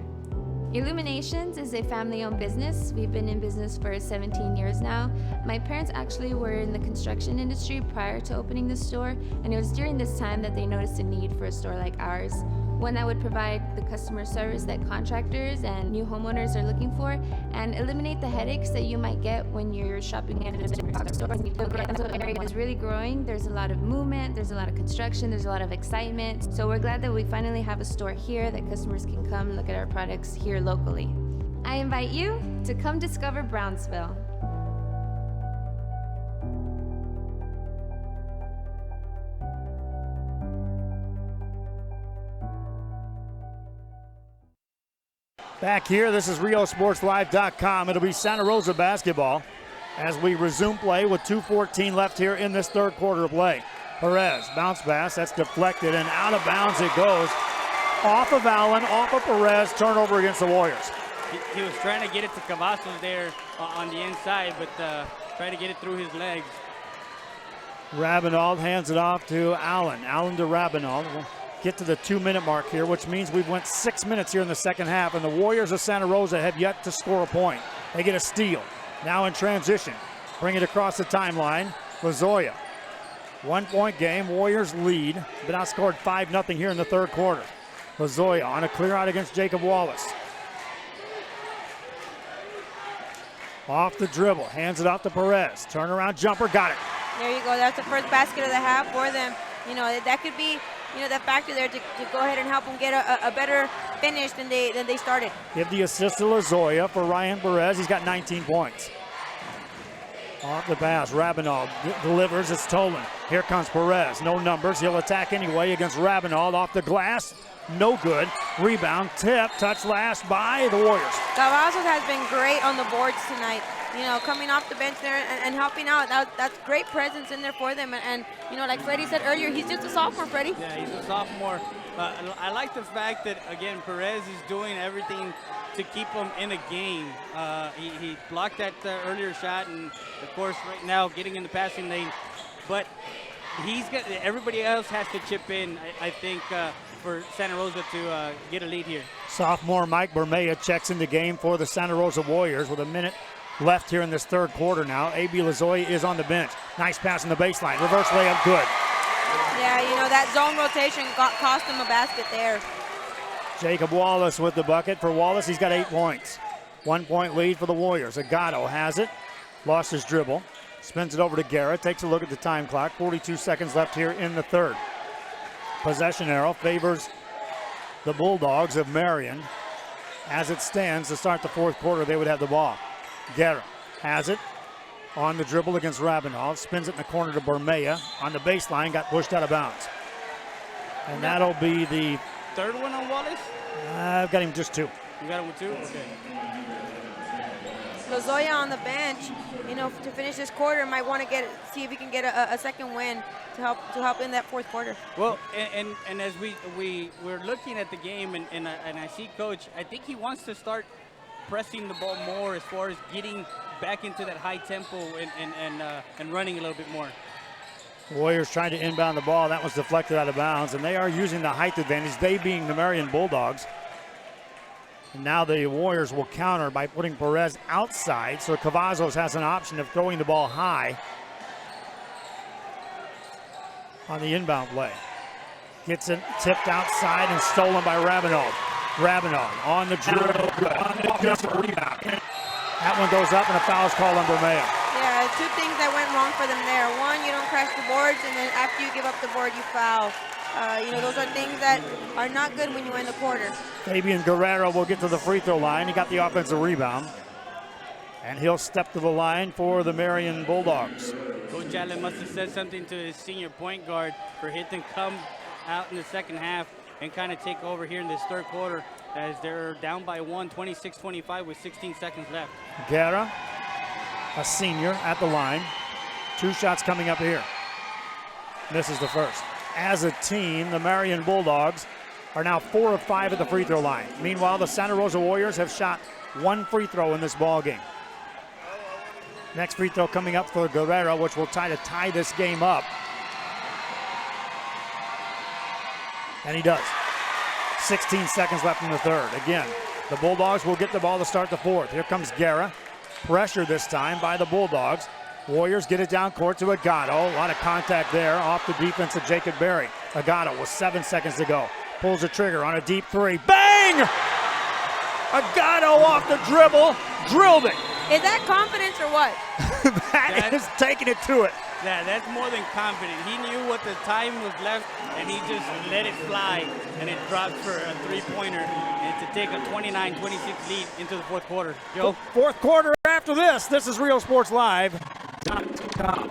S17: Illuminations is a family-owned business. We've been in business for 17 years now. My parents actually were in the construction industry prior to opening the store, and it was during this time that they noticed a need for a store like ours. One that would provide the customer service that contractors and new homeowners are looking for, and eliminate the headaches that you might get when you're shopping at a store. The area is really growing. There's a lot of movement, there's a lot of construction, there's a lot of excitement. So we're glad that we finally have a store here that customers can come and look at our products here locally. I invite you to come discover Brownsville.
S1: Back here, this is RioSportsLive.com. It'll be Santa Rosa basketball as we resume play with 2:14 left here in this third quarter of play. Perez, bounce pass, that's deflected, and out of bounds it goes. Off of Allen, off of Perez, turnover against the Warriors.
S2: He was trying to get it to Cavazos there on the inside, but trying to get it through his legs.
S1: Rabinald hands it off to Allen. Allen to Rabinald. We'll get to the 2-minute mark here, which means we've went 6 minutes here in the second half, and the Warriors of Santa Rosa have yet to score a point. They get a steal. Now in transition. Bring it across the timeline. Lazoya. 1-point game. Warriors lead. Been outscored 5-0 here in the third quarter. Lazoya on a clear out against Jacob Wallace. Off the dribble. Hands it off to Perez. Turnaround jumper. Got it.
S3: There you go. That's the first basket of the half for them. You know, that could be, you know, that factor there to go ahead and help them get a better finish than they started.
S1: Give the assist to Lazoya for Ryan Perez. He's got 19 points. Off the pass, Rabinald delivers, it's stolen. Here comes Perez, no numbers. He'll attack anyway against Rabinald. Off the glass, no good. Rebound, tip, touch last by the Warriors.
S3: Cavazos has been great on the boards tonight. You know, coming off the bench there and helping out. That's great presence in there for them. And you know, like Freddie said earlier, he's just a sophomore, Freddie.
S2: Yeah, he's a sophomore. I like the fact that, again, Perez is doing everything to keep him in a game. He blocked that earlier shot, and of course, right now getting in the passing lane. But everybody else has to chip in, I think, for Santa Rosa to get a lead here.
S1: Sophomore Mike Bermea checks in the game for the Santa Rosa Warriors with a minute left here in this third quarter now. A.B. Lazoya is on the bench. Nice pass in the baseline. Reverse layup, good.
S3: Yeah, you know, that zone rotation cost him a basket there.
S1: Jacob Wallace with the bucket. For Wallace, he's got 8 points. 1-point lead for the Warriors. Agato has it. Lost his dribble. Spins it over to Guerra. Takes a look at the time clock. 42 seconds left here in the third. Possession arrow favors the Bulldogs of Marion. As it stands to start the fourth quarter, they would have the ball. Guerra has it. On the dribble against Rabinald. Spins it in the corner to Bermea. On the baseline, got pushed out of bounds. And that'll be the
S2: third one on Wallace?
S1: I've got him just 2.
S2: You got him with 2? Okay.
S3: Lazoya on the bench, you know, to finish this quarter, might want to see if he can get a second win to help in that fourth quarter.
S2: Well, and as we're looking at the game, and I see Coach, I think he wants to start pressing the ball more as far as getting back into that high tempo and running a little bit more.
S1: Warriors trying to inbound the ball. That was deflected out of bounds, and they are using the height advantage, they being the Marion Bulldogs. And now the Warriors will counter by putting Perez outside, so Cavazos has an option of throwing the ball high on the inbound play. Gets it tipped outside and stolen by Rabinald. Rabinald on the dribble, just a rebound. That one goes up and a foul's called on Bermea.
S3: Yeah, 2 things that went wrong for them there. One, you don't crash the boards, and then after you give up the board, you foul. You know, those are things that are not good when you end the quarter.
S1: Fabian Guerrero will get to the free throw line. He got the offensive rebound. And he'll step to the line for the Marion Bulldogs.
S2: Coach Allen must have said something to his senior point guard for him to come out in the second half and kind of take over here in this third quarter as they're down by 1, 26-25 with 16 seconds left.
S1: Guerra, a senior at the line. 2 shots coming up here. Misses the first. As a team, the Marion Bulldogs are now 4 of 5 at the free throw line. Meanwhile, the Santa Rosa Warriors have shot 1 free throw in this ball game. Next free throw coming up for Guerrero, which will try to tie this game up. And he does. 16 seconds left in the third. Again, the Bulldogs will get the ball to start the fourth. Here comes Guerra. Pressure this time by the Bulldogs. Warriors get it down court to Agato. A lot of contact there off the defense of Jacob Berry. Agato with 7 seconds to go. Pulls the trigger on a deep 3. Bang! Agato off the dribble. Drilled it.
S3: Is that confidence or what?
S1: that is taking it to it.
S2: Yeah, that's more than confident. He knew what the time was left, and he just let it fly, and it dropped for a 3-pointer, and to take a 29-26 lead into the fourth quarter. Joe?
S1: Fourth quarter after this. This is RealSportsLive.com.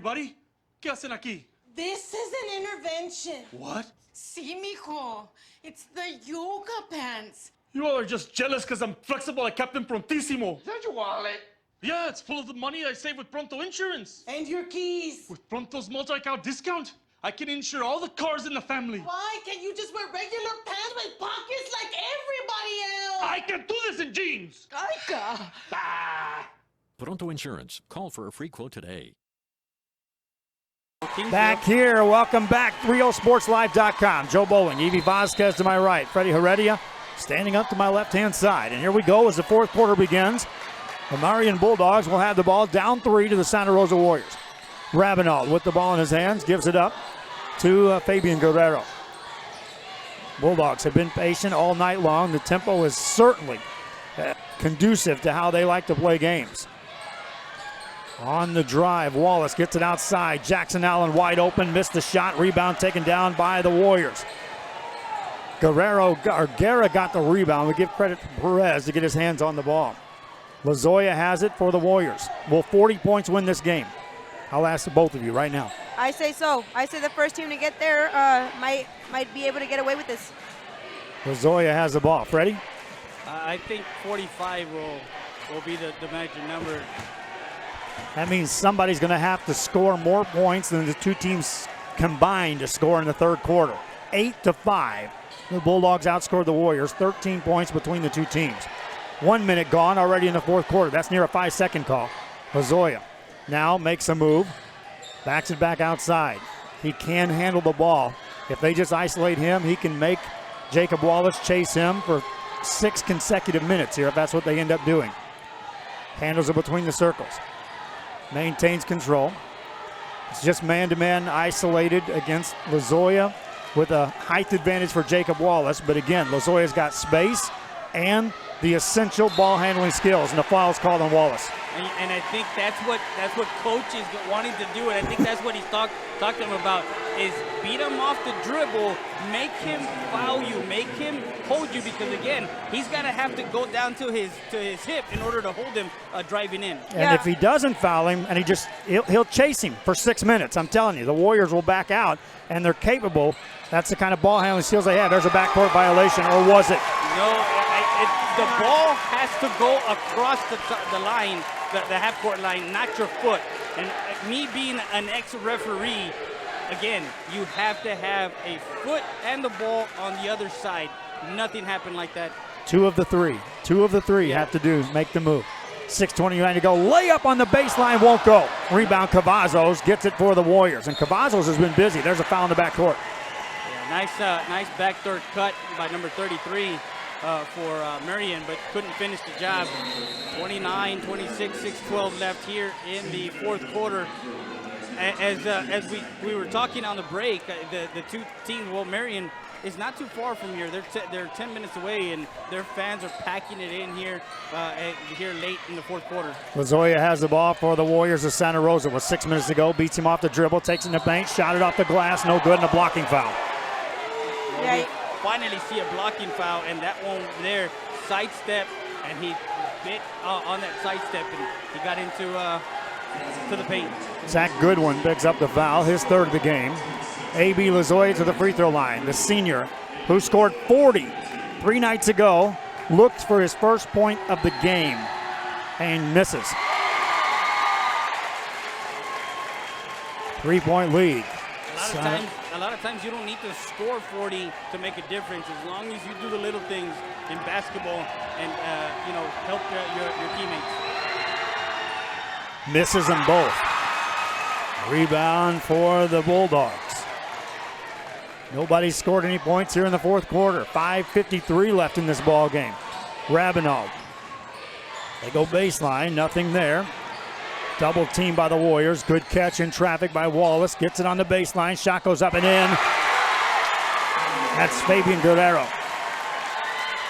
S14: everybody. ¿Qué hacen aquí?
S11: This is an intervention.
S14: What?
S11: Sí, mijo. It's the yoga pants.
S14: You all are just jealous because I'm flexible like Captain Prontissimo.
S13: Is that your wallet?
S14: Yeah, it's full of the money I save with Pronto Insurance.
S11: And your keys.
S14: With Pronto's multi-account discount, I can insure all the cars in the family.
S11: Why can't you just wear regular pants with pockets like everybody else?
S14: I can do this in jeans.
S11: Aika.
S15: Pronto Insurance. Call for a free quote today.
S1: Back here, welcome back, RioSportsLive.com. Joe Bowling, Evie Vasquez to my right, Freddie Heredia standing up to my left-hand side. And here we go as the fourth quarter begins. The Marion Bulldogs will have the ball down 3 to the Santa Rosa Warriors. Rabinald with the ball in his hands, gives it up to Fabian Guerrero. Bulldogs have been patient all night long. The tempo is certainly conducive to how they like to play games. On the drive, Wallace gets it outside. Jackson Allen wide open, missed the shot. Rebound taken down by the Warriors. Guerra got the rebound. We give credit to Perez to get his hands on the ball. Lozoya has it for the Warriors. Will 40 points win this game? I'll ask both of you right now.
S3: I say so. I say the first team to get there might be able to get away with this.
S1: Lozoya has the ball. Freddie?
S2: I think 45 will be the magic number.
S1: That means somebody's going to have to score more points than the two teams combined to score in the third quarter. 8-5. The Bulldogs outscored the Warriors, 13 points between the two teams. 1 minute gone already in the fourth quarter. That's near a 5-second call. Lozoya now makes a move, backs it back outside. He can handle the ball. If they just isolate him, he can make Jacob Wallace chase him for 6 consecutive minutes here if that's what they end up doing. Handles it between the circles. Maintains control. It's just man-to-man isolated against Lozoya with a height advantage for Jacob Wallace. But again, Lozoya's got space and the essential ball handling skills, and the foul's called on Wallace.
S2: And I think that's what Coach is wanting to do, and I think that's what he's talked to him about, is beat him off the dribble, make him foul you, make him hold you, because again, he's got to have to go down to his hip in order to hold him driving in.
S1: And if he doesn't foul him, and he'll chase him for 6 minutes, I'm telling you, the Warriors will back out, and they're capable. That's the kind of ball handling skills they have. There's a backcourt violation, or was it?
S2: No, the ball has to go across the line, the half-court line, not your foot. And me being an ex-referee, again, you have to have a foot and the ball on the other side. Nothing happened like that.
S1: 2 of the 3. 2 of the 3 have to do, make the move. 6:29 to go. Layup on the baseline won't go. Rebound, Cavazos gets it for the Warriors. And Cavazos has been busy. There's a foul in the backcourt.
S2: Yeah, nice backdoor cut by number 33. For Marion, but couldn't finish the job. 29, 26, 6-12 left here in the fourth quarter. As we were talking on the break, the two teams, well, Marion is not too far from here. They're 10 minutes away, and their fans are packing it in here here late in the fourth quarter.
S1: Lozoya has the ball for the Warriors of Santa Rosa with 6 minutes to go. Beats him off the dribble, takes it in the paint, shot it off the glass, no good, and a blocking foul.
S2: Well, finally see a blocking foul, and that one there, sidestep, and he bit on that sidestep, and he got into to the paint.
S1: Zach Goodwin picks up the foul, his third of the game. A.B. Lozoya to the free throw line. The senior, who scored 40 3 nights ago, looks for his first point of the game and misses. 3-point lead.
S2: A lot of times you don't need to score 40 to make a difference, as long as you do the little things in basketball and help your teammates.
S1: Misses them both. Rebound for the Bulldogs. Nobody scored any points here in the fourth quarter. 5:53 left in this ball game. Rabinald. They go baseline, nothing there. Double team by the Warriors. Good catch in traffic by Wallace. Gets it on the baseline. Shot goes up and in. That's Fabian Guerrero.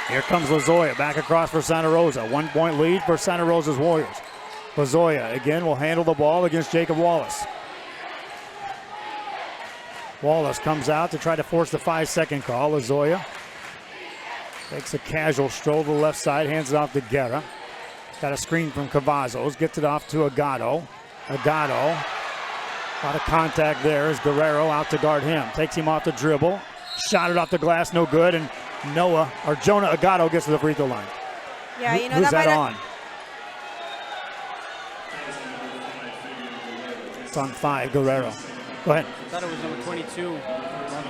S1: Here comes Lozoya back across for Santa Rosa. 1-point lead for Santa Rosa's Warriors. Lozoya again will handle the ball against Jacob Wallace. Wallace comes out to try to force the 5-second call. Lozoya takes a casual stroll to the left side, hands it off to Guerra. Got a screen from Cavazos, gets it off to Agado. Agado A lot of contact there as Guerrero out to guard him. Takes him off the dribble. Shot it off the glass, no good. And Jonah Agato gets to the free throw line.
S3: Yeah, you know,
S1: who's that
S3: might
S1: on? It's on 5, Guerrero. Go ahead.
S2: I thought it was number 22 on the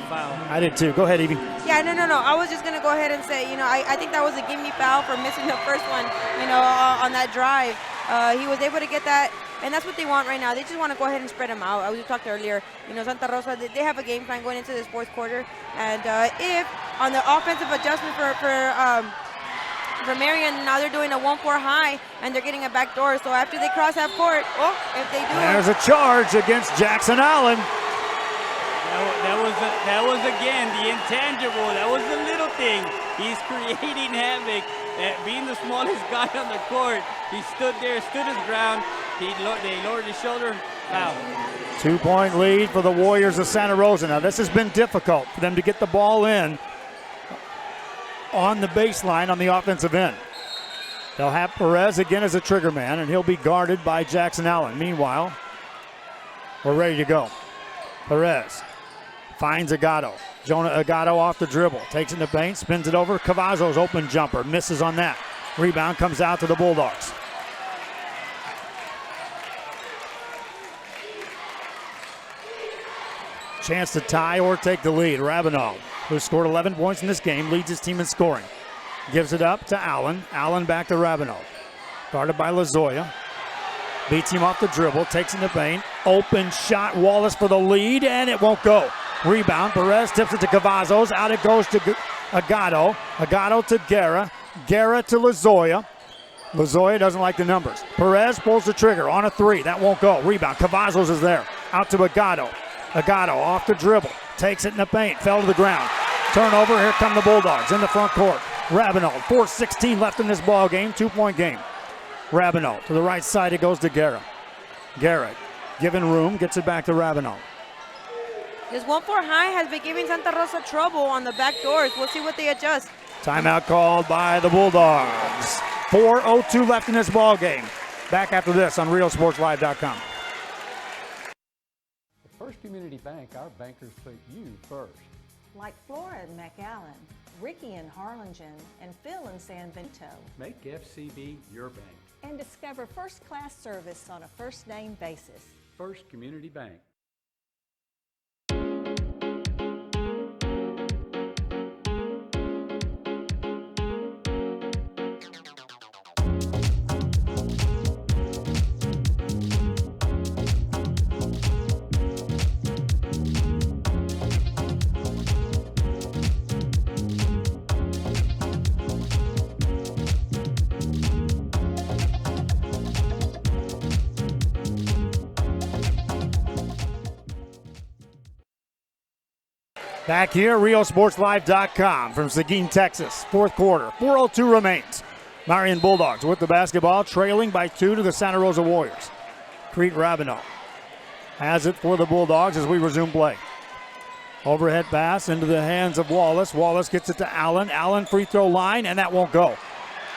S2: foul.
S1: I did too. Go ahead, Evie.
S3: Yeah, no. I was just going to go ahead and say, I think that was a give-me foul for missing the first one, on that drive. He was able to get that, and that's what they want right now. They just want to go ahead and spread them out. We talked earlier, Santa Rosa, they have a game plan going into this fourth quarter, and if on the offensive adjustment for Marion, now they're doing a 1-4 high, and they're getting a back door. So after they cross half court, if they do,
S1: there's a charge against Jackson Allen.
S2: That was again the intangible. That was the little thing. He's creating havoc. Being the smallest guy on the court, he stood there, stood his ground. They lowered his shoulder. Foul.
S1: 2-point lead for the Warriors of Santa Rosa. Now this has been difficult for them to get the ball in on the baseline on the offensive end. They'll have Perez again as a trigger man, and he'll be guarded by Jackson Allen. Meanwhile, we're ready to go. Perez finds Agato. Jonah Agato off the dribble. Takes it in the paint, spins it over. Cavazos open jumper. Misses on that. Rebound comes out to the Bulldogs. Chance to tie or take the lead. Rabinov, who scored 11 points in this game, leads his team in scoring. Gives it up to Allen. Allen back to Rabinov. Guarded by Lozoya. Beats him off the dribble. Takes in the paint. Open shot. Wallace for the lead, and it won't go. Rebound. Perez tips it to Cavazos. Out it goes to Agato. Agato to Guerra. Guerra to Lozoya. Lozoya doesn't like the numbers. Perez pulls the trigger on a 3. That won't go. Rebound. Cavazos is there. Out to Agato. Agato off the dribble. Takes it in the paint. Fell to the ground. Turnover. Here come the Bulldogs in the front court. Rabinov. 4:16 left in this ball game. 2-point game. Rabinov to the right side. It goes to Guerra. Guerra given room. Gets it back to Rabinov.
S3: This 1-4 high has been giving Santa Rosa trouble on the back doors. We'll see what they adjust.
S1: Timeout called by the Bulldogs. 4:02 left in this ball game. Back after this on RealSportsLive.com.
S8: First Community Bank, our bankers put you first.
S9: Like Flora in McAllen, Ricky in Harlingen, and Phil in San Benito.
S8: Make FCB your bank.
S9: And discover first-class service on a first-name basis.
S8: First Community Bank.
S1: Back here, RealSportsLive.com from Seguin, Texas. Fourth quarter, 4:02 remains. Marion Bulldogs with the basketball, trailing by 2 to the Santa Rosa Warriors. Crete Rabinov has it for the Bulldogs as we resume play. Overhead pass into the hands of Wallace. Wallace gets it to Allen. Allen free throw line, and that won't go.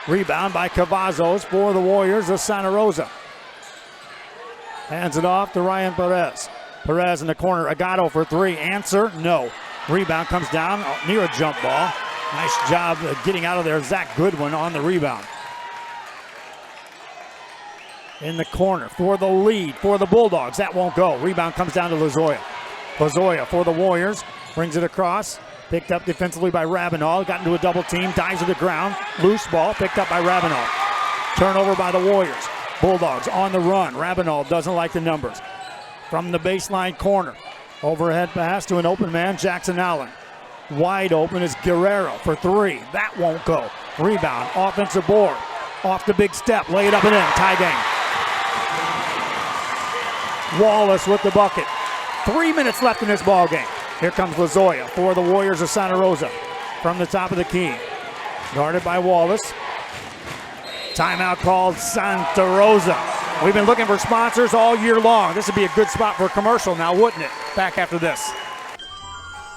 S1: Rebound by Cavazos for the Warriors of Santa Rosa. Hands it off to Ryan Perez. Perez in the corner. Agato for 3. Answer, no. Rebound comes down near a jump ball. Nice job getting out of there. Zach Goodwin on the rebound. In the corner for the lead for the Bulldogs. That won't go. Rebound comes down to Lozoya. Lozoya for the Warriors. Brings it across. Picked up defensively by Rabinov. Got into a double team. Dives to the ground. Loose ball picked up by Rabinov. Turnover by the Warriors. Bulldogs on the run. Rabinov doesn't like the numbers. From the baseline corner. Overhead pass to an open man, Jackson Allen. Wide open is Guerrero for 3. That won't go. Rebound, offensive board. Off the big step, lay it up and in. Tie game. Wallace with the bucket. 3 minutes left in this ball game. Here comes Lozoya for the Warriors of Santa Rosa. From the top of the key. Guarded by Wallace. Timeout called Santa Rosa. We've been looking for sponsors all year long. This would be a good spot for a commercial now, wouldn't it? Back after this.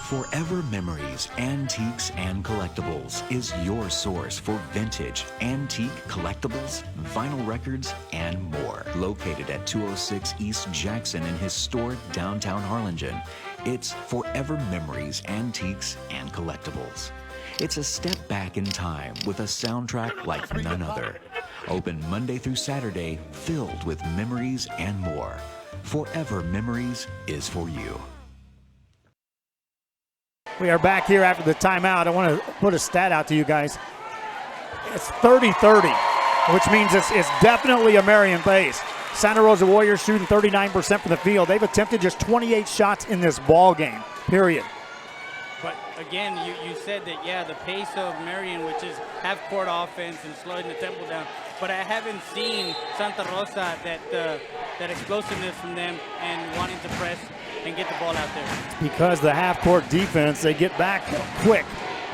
S16: Forever Memories, Antiques, and Collectibles is your source for vintage, antique collectibles, vinyl records, and more. Located at 206 East Jackson in historic downtown Harlingen, it's Forever Memories, Antiques, and Collectibles. It's a step back in time with a soundtrack like none other. Open Monday through Saturday, filled with memories and more. Forever Memories is for you.
S1: We are back here after the timeout. I want to put a stat out to you guys. It's 30-30, which means it's definitely a Marion pace. Santa Rosa Warriors shooting 39% from the field. They've attempted just 28 shots in this ball game, period.
S2: But again, you said that, yeah, the pace of Marion, which is half-court offense and slowing the tempo down. But I haven't seen Santa Rosa, that explosiveness from them and wanting to press and get the ball out there.
S1: Because the half-court defense, they get back quick,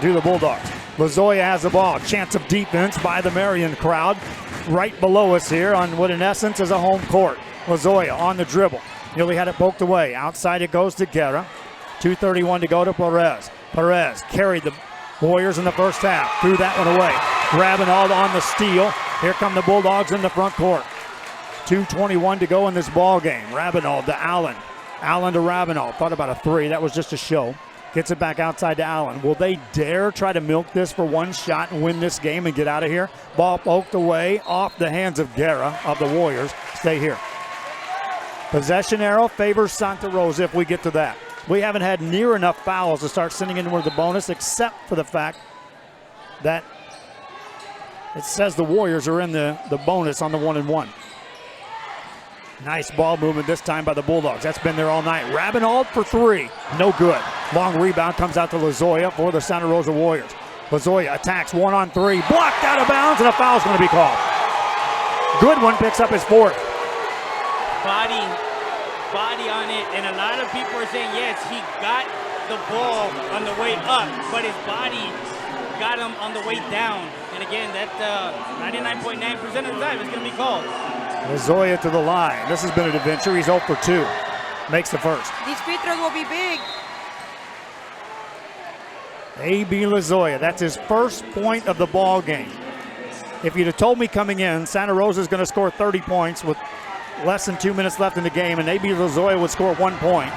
S1: do the Bulldogs. Lozoya has the ball. Chance of defense by the Marion crowd right below us here on what in essence is a home court. Lozoya on the dribble. Nearly had it poked away. Outside it goes to Guerra. 2:31 to go to Perez. Perez carried the Warriors in the first half. Threw that one away. Rabinald on the steal. Here come the Bulldogs in the front court. 2:21 to go in this ball game. Rabinald to Allen. Allen to Rabinald. Thought about a three. That was just a show. Gets it back outside to Allen. Will they dare try to milk this for one shot and win this game and get out of here? Ball poked away off the hands of Guerra of the Warriors. Stay here. Possession arrow favors Santa Rosa if we get to that. We haven't had near enough fouls to start sending in with the bonus, except for the fact that it says the Warriors are in the bonus on the 1-and-1. Nice ball movement this time by the Bulldogs. That's been there all night. Rabinald for three. No good. Long rebound comes out to Lozoya for the Santa Rosa Warriors. Lozoya attacks 1-on-3. Blocked out of bounds, and a foul's going to be called. Goodwin picks up his fourth.
S2: Body on it, and a lot of people are saying, yes, he got the ball on the way up, but his body got him on the way down. And again, that 99.9% of the time is going to be called.
S1: Lozoya to the line. This has been an adventure. He's 0 for 2. Makes the first.
S3: These free throws will be big.
S1: A.B. Lozoya, that's his first point of the ball game. If you'd have told me coming in, Santa Rosa is going to score 30 points with less than 2 minutes left in the game, and A.B. Lozoya would score 1 point,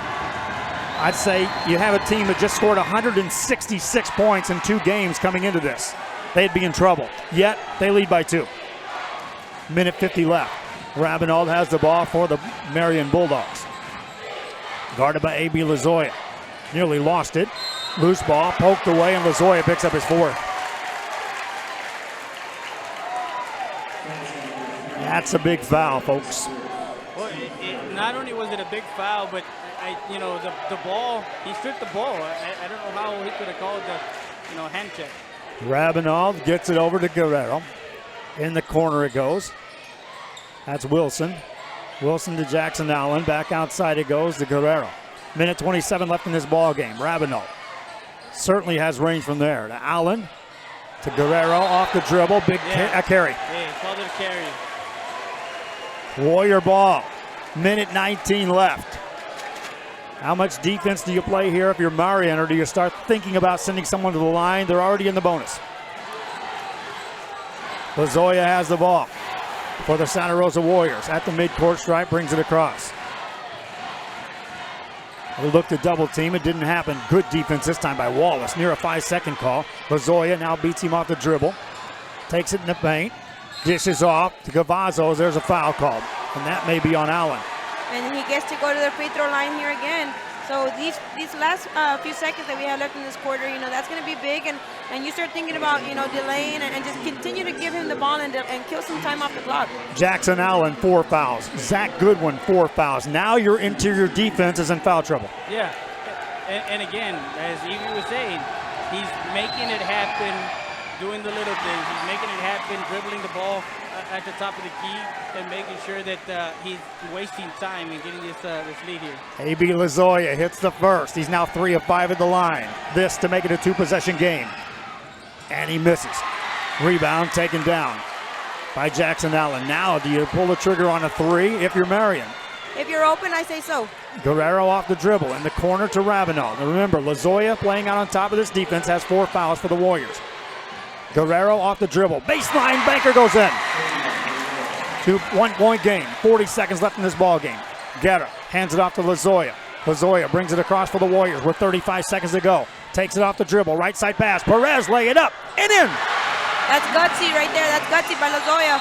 S1: I'd say you have a team that just scored 166 points in 2 games coming into this. They'd be in trouble. Yet, they lead by 2. Minute 50 left. Rabinald has the ball for the Marion Bulldogs. Guarded by A.B. Lozoya. Nearly lost it. Loose ball, poked away, and Lozoya picks up his fourth. That's a big foul, folks.
S2: Well, not only was it a big foul, but the ball, he stripped the ball. I don't know how he could have called the hand check.
S1: Rabinald gets it over to Guerrero. In the corner it goes. That's Wilson. Wilson to Jackson Allen. Back outside it goes to Guerrero. Minute 27 left in this ball game. Rabinald certainly has range from there. To Allen. To Guerrero off the dribble. Big carry.
S2: Hey, called it a carry.
S1: Warrior ball. Minute 19 left. How much defense do you play here if you're Marion, or do you start thinking about sending someone to the line? They're already in the bonus. Lozoya has the ball for the Santa Rosa Warriors. At the midcourt stripe, brings it across. They looked to double team. It didn't happen. Good defense this time by Wallace. Near a 5-second call. Lozoya now beats him off the dribble. Takes it in the paint. Dishes off to Cavazos. There's a foul called, and that may be on Allen.
S3: And he gets to go to the free throw line here again. So these last few seconds that we have left in this quarter, that's going to be big. And you start thinking about, delaying and just continue to give him the ball and kill some time off the clock.
S1: Jackson Allen, 4 fouls. Zach Goodwin, 4 fouls. Now your interior defense is in foul trouble.
S2: Yeah, and again, as Evie was saying, he's making it happen, doing the little things. He's making it happen, dribbling the ball at the top of the key and making sure that he's wasting time and getting this lead here.
S1: A.B. Lozoya hits the first. He's now 3 of 5 at the line. This to make it a 2-possession game. And he misses. Rebound taken down by Jackson Allen. Now, do you pull the trigger on a 3 if you're Marion?
S3: If you're open, I say so.
S1: Guerrero off the dribble in the corner to Ravenel. Now remember, Lozoya playing out on top of this defense has 4 fouls for the Warriors. Guerrero off the dribble. Baseline, Banker goes in. 1-point game. 40 seconds left in this ball game. Guerra hands it off to Lozoya. Lozoya brings it across for the Warriors with 35 seconds to go. Takes it off the dribble. Right side pass. Perez lay it up and in.
S3: That's gutsy right there. That's gutsy by Lozoya.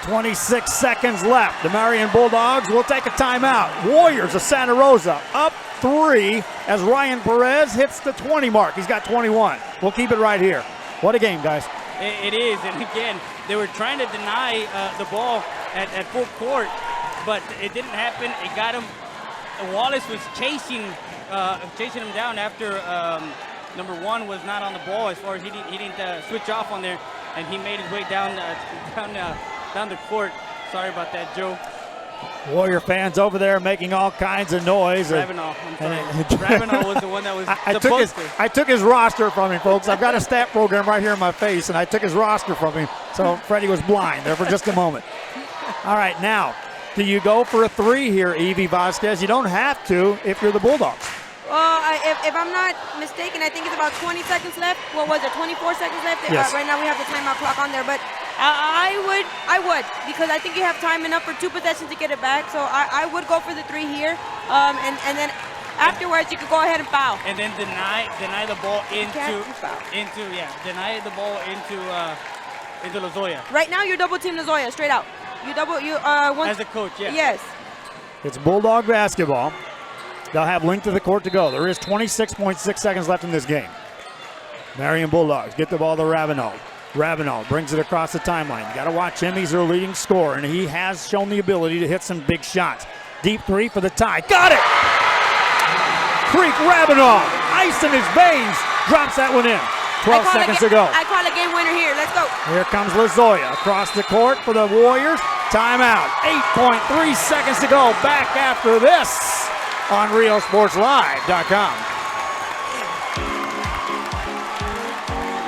S1: 26 seconds left. The Marion Bulldogs will take a timeout. Warriors of Santa Rosa up 3 as Ryan Perez hits the 20 mark. He's got 21. We'll keep it right here. What a game, guys.
S2: It is, and again, they were trying to deny the ball at full court, but it didn't happen. It got him. Wallace was chasing him down after number 1 was not on the ball. As far as he didn't switch off on there, and he made his way down the court. Sorry about that, Joe.
S1: Warrior fans over there making all kinds of noise.
S2: Ravenel, I'm sorry. Ravenel was the one that was
S1: I took his roster from him, folks. I've got a stat program right here in my face, and I took his roster from him. So Freddie was blind there for just a moment. All right, now, do you go for a 3 here, Evie Vasquez? You don't have to if you're the Bulldogs.
S3: Well, if I'm not mistaken, I think it's about 20 seconds left. What was it, 24 seconds left?
S1: Yes.
S3: Right now we have the timeout clock on there, but I would, because I think you have time enough for 2 possessions to get it back. So I would go for the 3 here, and then afterwards you could go ahead and foul.
S2: And then deny the ball deny the ball into Lozoya.
S3: Right now you're double team Lozoya straight out.
S2: As a coach, yeah.
S3: Yes.
S1: It's Bulldog basketball. They'll have length of the court to go. There is 26.6 seconds left in this game. Marion Bulldogs get the ball to Ravenel. Ravenel brings it across the timeline. You got to watch him. He's their leading scorer, and he has shown the ability to hit some big shots. Deep 3 for the tie. Got it! Creek Ravenel, ice in his veins, drops that one in. 12 seconds to go.
S3: I call a game winner here. Let's go.
S1: Here comes Lozoya across the court for the Warriors. Timeout. 8.3 seconds to go. Back after this on RioSportsLive.com.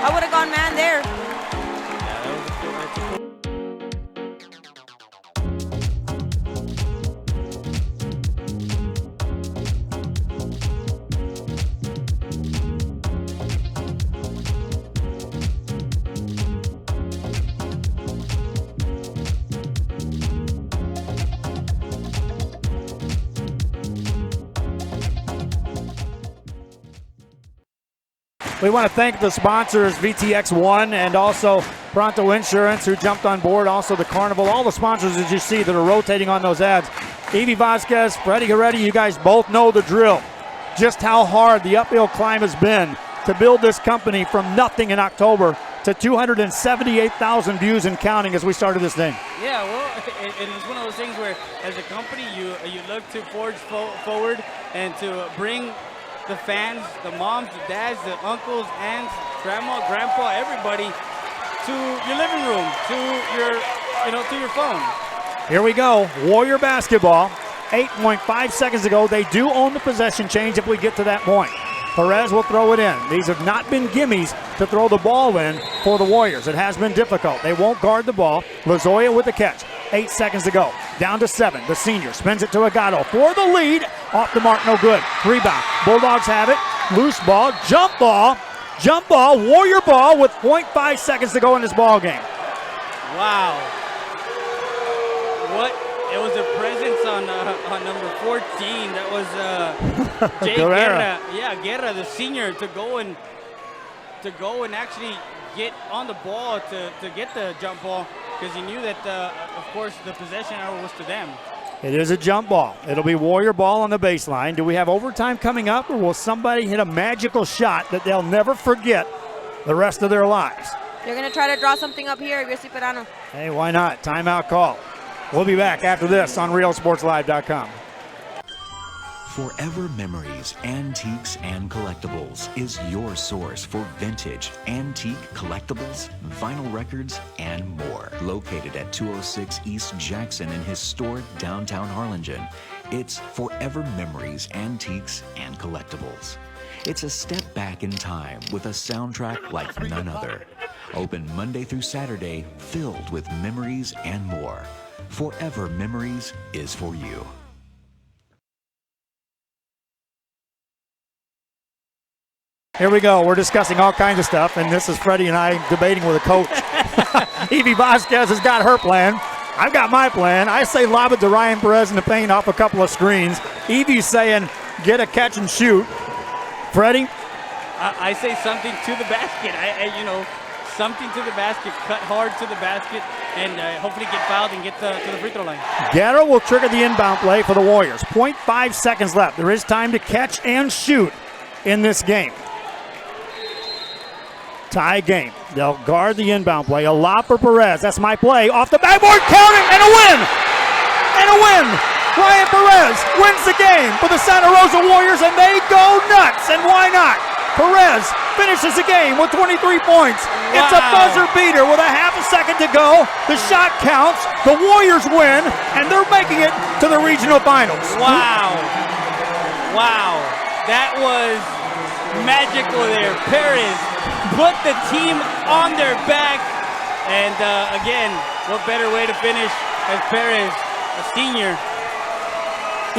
S3: I would have gone man there.
S1: We want to thank the sponsors, VTX1 and also Pronto Insurance, who jumped on board, also the Carnival, all the sponsors that you see that are rotating on those ads. Evie Vasquez, Freddie Heredia, you guys both know the drill. Just how hard the uphill climb has been to build this company from nothing in October to 278,000 views and counting as we started this thing.
S2: Yeah, well, and it's one of those things where as a company you look to forge forward and to bring the fans, the moms, the dads, the uncles, aunts, grandma, grandpa, everybody to your living room, to your phone.
S1: Here we go, Warrior basketball. 8.5 seconds ago, they do own the possession change if we get to that point. Perez will throw it in. These have not been gimmies to throw the ball in for the Warriors. It has been difficult. They won't guard the ball. Lozoya with the catch. 8 seconds to go. Down to 7. The senior spins it to Agato for the lead. Off the mark, no good. Rebound. Bulldogs have it. Loose ball. Jump ball. Jump ball. Warrior ball with 0.5 seconds to go in this ball game.
S2: Wow. What? It was a presence on number 14. That was Jay Guerra. Yeah, Guerra, the senior, to go and actually get on the ball to get the jump ball, because he knew that, of course, the possession arrow was to them.
S1: It is a jump ball. It'll be Warrior ball on the baseline. Do we have overtime coming up, or will somebody hit a magical shot that they'll never forget the rest of their lives?
S3: They're going to try to draw something up here, Yossi Perano.
S1: Hey, why not? Timeout call. We'll be back after this on RealSportsLive.com.
S16: Forever Memories, Antiques, and Collectibles is your source for vintage, antique collectibles, vinyl records, and more. Located at 206 East Jackson in historic downtown Harlingen, it's Forever Memories, Antiques, and Collectibles. It's a step back in time with a soundtrack like none other. Open Monday through Saturday, filled with memories and more. Forever Memories is for you.
S1: Here we go. We're discussing all kinds of stuff, and this is Freddie and I debating with a coach. Evie Vasquez has got her plan. I've got my plan. I say lob it to Ryan Perez in the paint off a couple of screens. Evie's saying get a catch and shoot. Freddie?
S2: I say something to the basket. Something to the basket. Cut hard to the basket, and hopefully get fouled and get to the free throw line.
S1: Guerra will trigger the inbound play for the Warriors. 0.5 seconds left. There is time to catch and shoot in this game. Tie game. They'll guard the inbound play. A lob for Perez. That's my play. Off the backboard. Count it. And a win. And a win. Ryan Perez wins the game for the Santa Rosa Warriors, and they go nuts. And why not? Perez finishes the game with 23 points. Wow. It's a buzzer beater with a half a second to go. The shot counts. The Warriors win, and they're making it to the regional finals.
S2: Wow. Wow. That was magical there. Perez put the team on their back. And again, what better way to finish as Perez, a senior.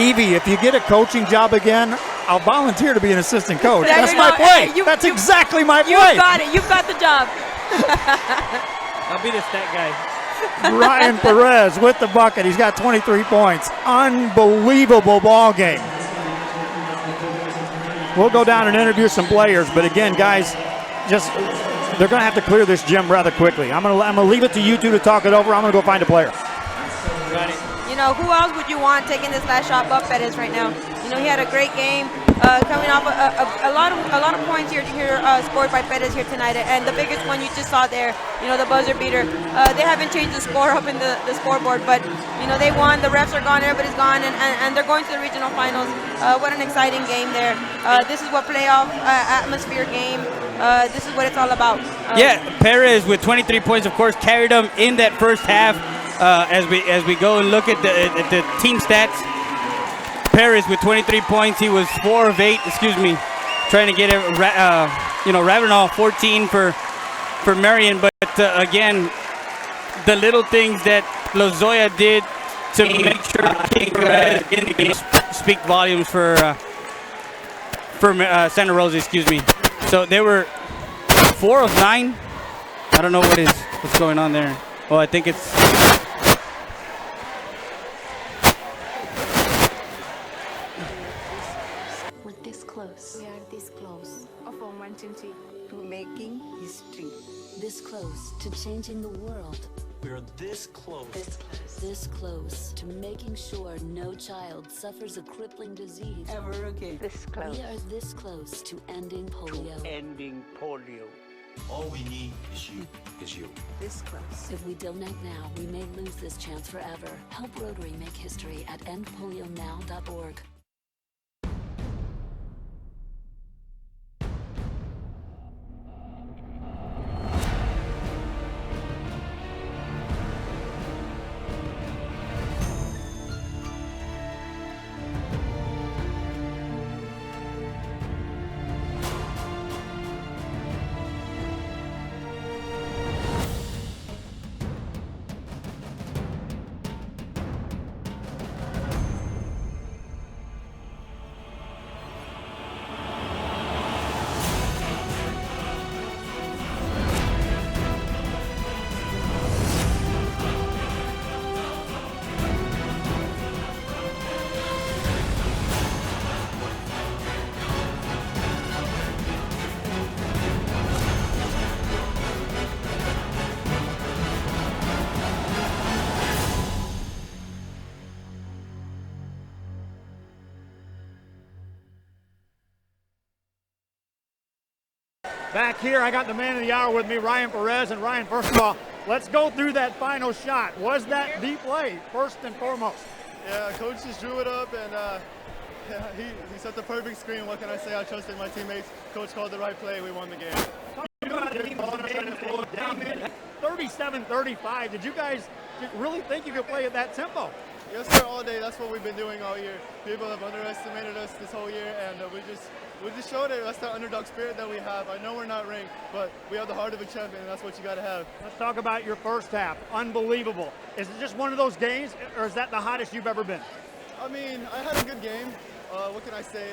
S1: Evie, if you get a coaching job again, I'll volunteer to be an assistant coach.
S3: There
S1: That's my play.
S3: Hey,
S1: That's exactly my play.
S3: You got it. You've got the job.
S2: I'll be the stat guy.
S1: Ryan Perez with the bucket. He's got 23 points. Unbelievable ball game. We'll go down and interview some players, but again, guys, they're going to have to clear this gym rather quickly. I'm going to leave it to you two to talk it over. I'm going to go find a player.
S2: Got it.
S3: Who else would you want taking this last shot but Perez right now? He had a great game, coming off a lot of points here scored by Perez here tonight, and the biggest one you just saw there, the buzzer beater. They haven't changed the score up in the scoreboard, but they won. The refs are gone, everybody's gone, and they're going to the regional finals. What an exciting game there. This is what playoff atmosphere game. This is what it's all about.
S2: Perez with 23 points, of course, carried them in that first half. As we go and look at the team stats, Perez with 23 points. He was 4 of 8. Trying to get it. Ravenel 14 for Marion. But again, the little things that Lozoya did to make sure Perez in the game speak volumes for Santa Rosa. So they were 4 of 9. I don't know what's going on there. Well, I think it's.
S5: We're this close.
S18: We are this close of wanting to making history.
S12: This close to changing the world.
S13: We are this close.
S12: This close to making sure no child suffers a crippling disease.
S18: Ever again. This close.
S12: We are this close to ending polio.
S13: Ending polio. All we need is you.
S18: This close.
S12: If we don't act now, we may lose this chance forever. Help Rotary make history at endpolionow.org.
S1: Back here, I got the man of the hour with me, Ryan Perez. And Ryan, first of all, let's go through that final shot. Was that the play, first and foremost?
S19: Yeah, coach just drew it up, and he set the perfect screen. What can I say? I trusted my teammates. Coach called the right play. We won the game.
S1: 37-35. Did you guys really think you could play at that tempo?
S19: Yes, sir, all day. That's what we've been doing all year. People have underestimated us this whole year, and we just showed it. That's the underdog spirit that we have. I know we're not ranked, but we have the heart of a champion, and that's what you got to have.
S1: Let's talk about your first half. Unbelievable. Is it just one of those games, or is that the hottest you've ever been?
S19: I mean, I had a good game. What can I say?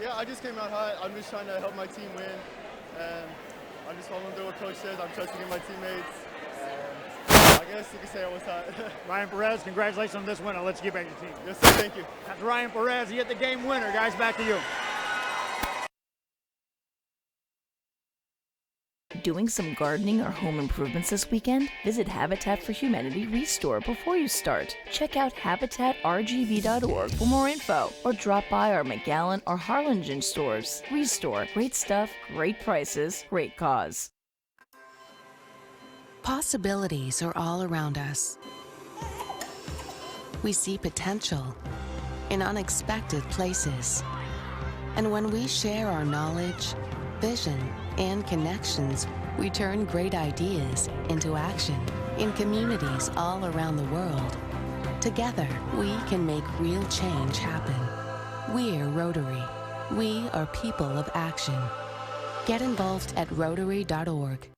S19: Yeah, I just came out hot. I'm just trying to help my team win, and I'm just following through what Coach says. I'm trusting in my teammates. I guess you could say I was hot.
S1: Ryan Perez, congratulations on this win. I'll let you get back to your team.
S19: Yes, sir. Thank you.
S1: That's Ryan Perez. He hit the game winner. Guys, back to you.
S4: Doing some gardening or home improvements this weekend? Visit Habitat for Humanity Restore before you start. Check out habitatrgv.org for more info, or drop by our McAllen or Harlingen stores. Restore. Great stuff, great prices, great cause.
S5: Possibilities are all around us. We see potential in unexpected places. And when we share our knowledge, vision, and connections, we turn great ideas into action in communities all around the world. Together, we can make real change happen. We're Rotary. We are people of action. Get involved at Rotary.org.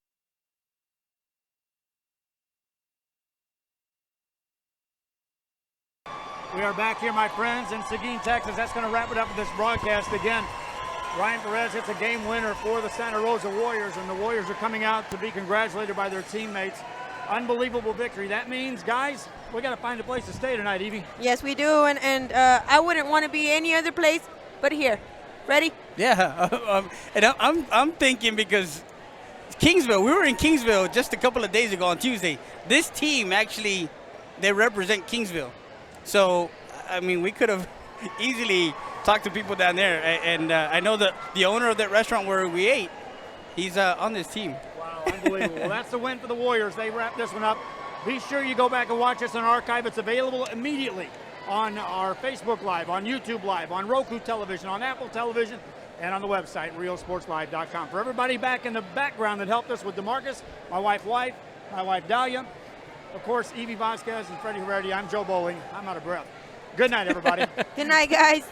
S1: We are back here, my friends, in Seguin, Texas. That's going to wrap it up with this broadcast again. Ryan Perez hits a game winner for the Santa Rosa Warriors, and the Warriors are coming out to be congratulated by their teammates. Unbelievable victory. That means, guys, we got to find a place to stay tonight, Evie.
S3: Yes, we do, and I wouldn't want to be any other place but here. Ready?
S2: Yeah, and I'm thinking because Kingsville, we were in Kingsville just a couple of days ago on Tuesday. This team actually, they represent Kingsville. So, I mean, we could have easily talked to people down there. And I know that the owner of that restaurant where we ate, he's on this team.
S1: Wow, unbelievable. Well, that's the win for the Warriors. They wrap this one up. Be sure you go back and watch us on archive. It's available immediately on our Facebook Live, on YouTube Live, on Roku Television, on Apple Television, and on the website, RealSportsLive.com. For everybody back in the background that helped us with DeMarcus, my wife Dahlia, of course, Evie Vasquez and Freddie Herrera, I'm Joe Bowling. I'm out of breath. Good night, everybody.
S3: Good night, guys.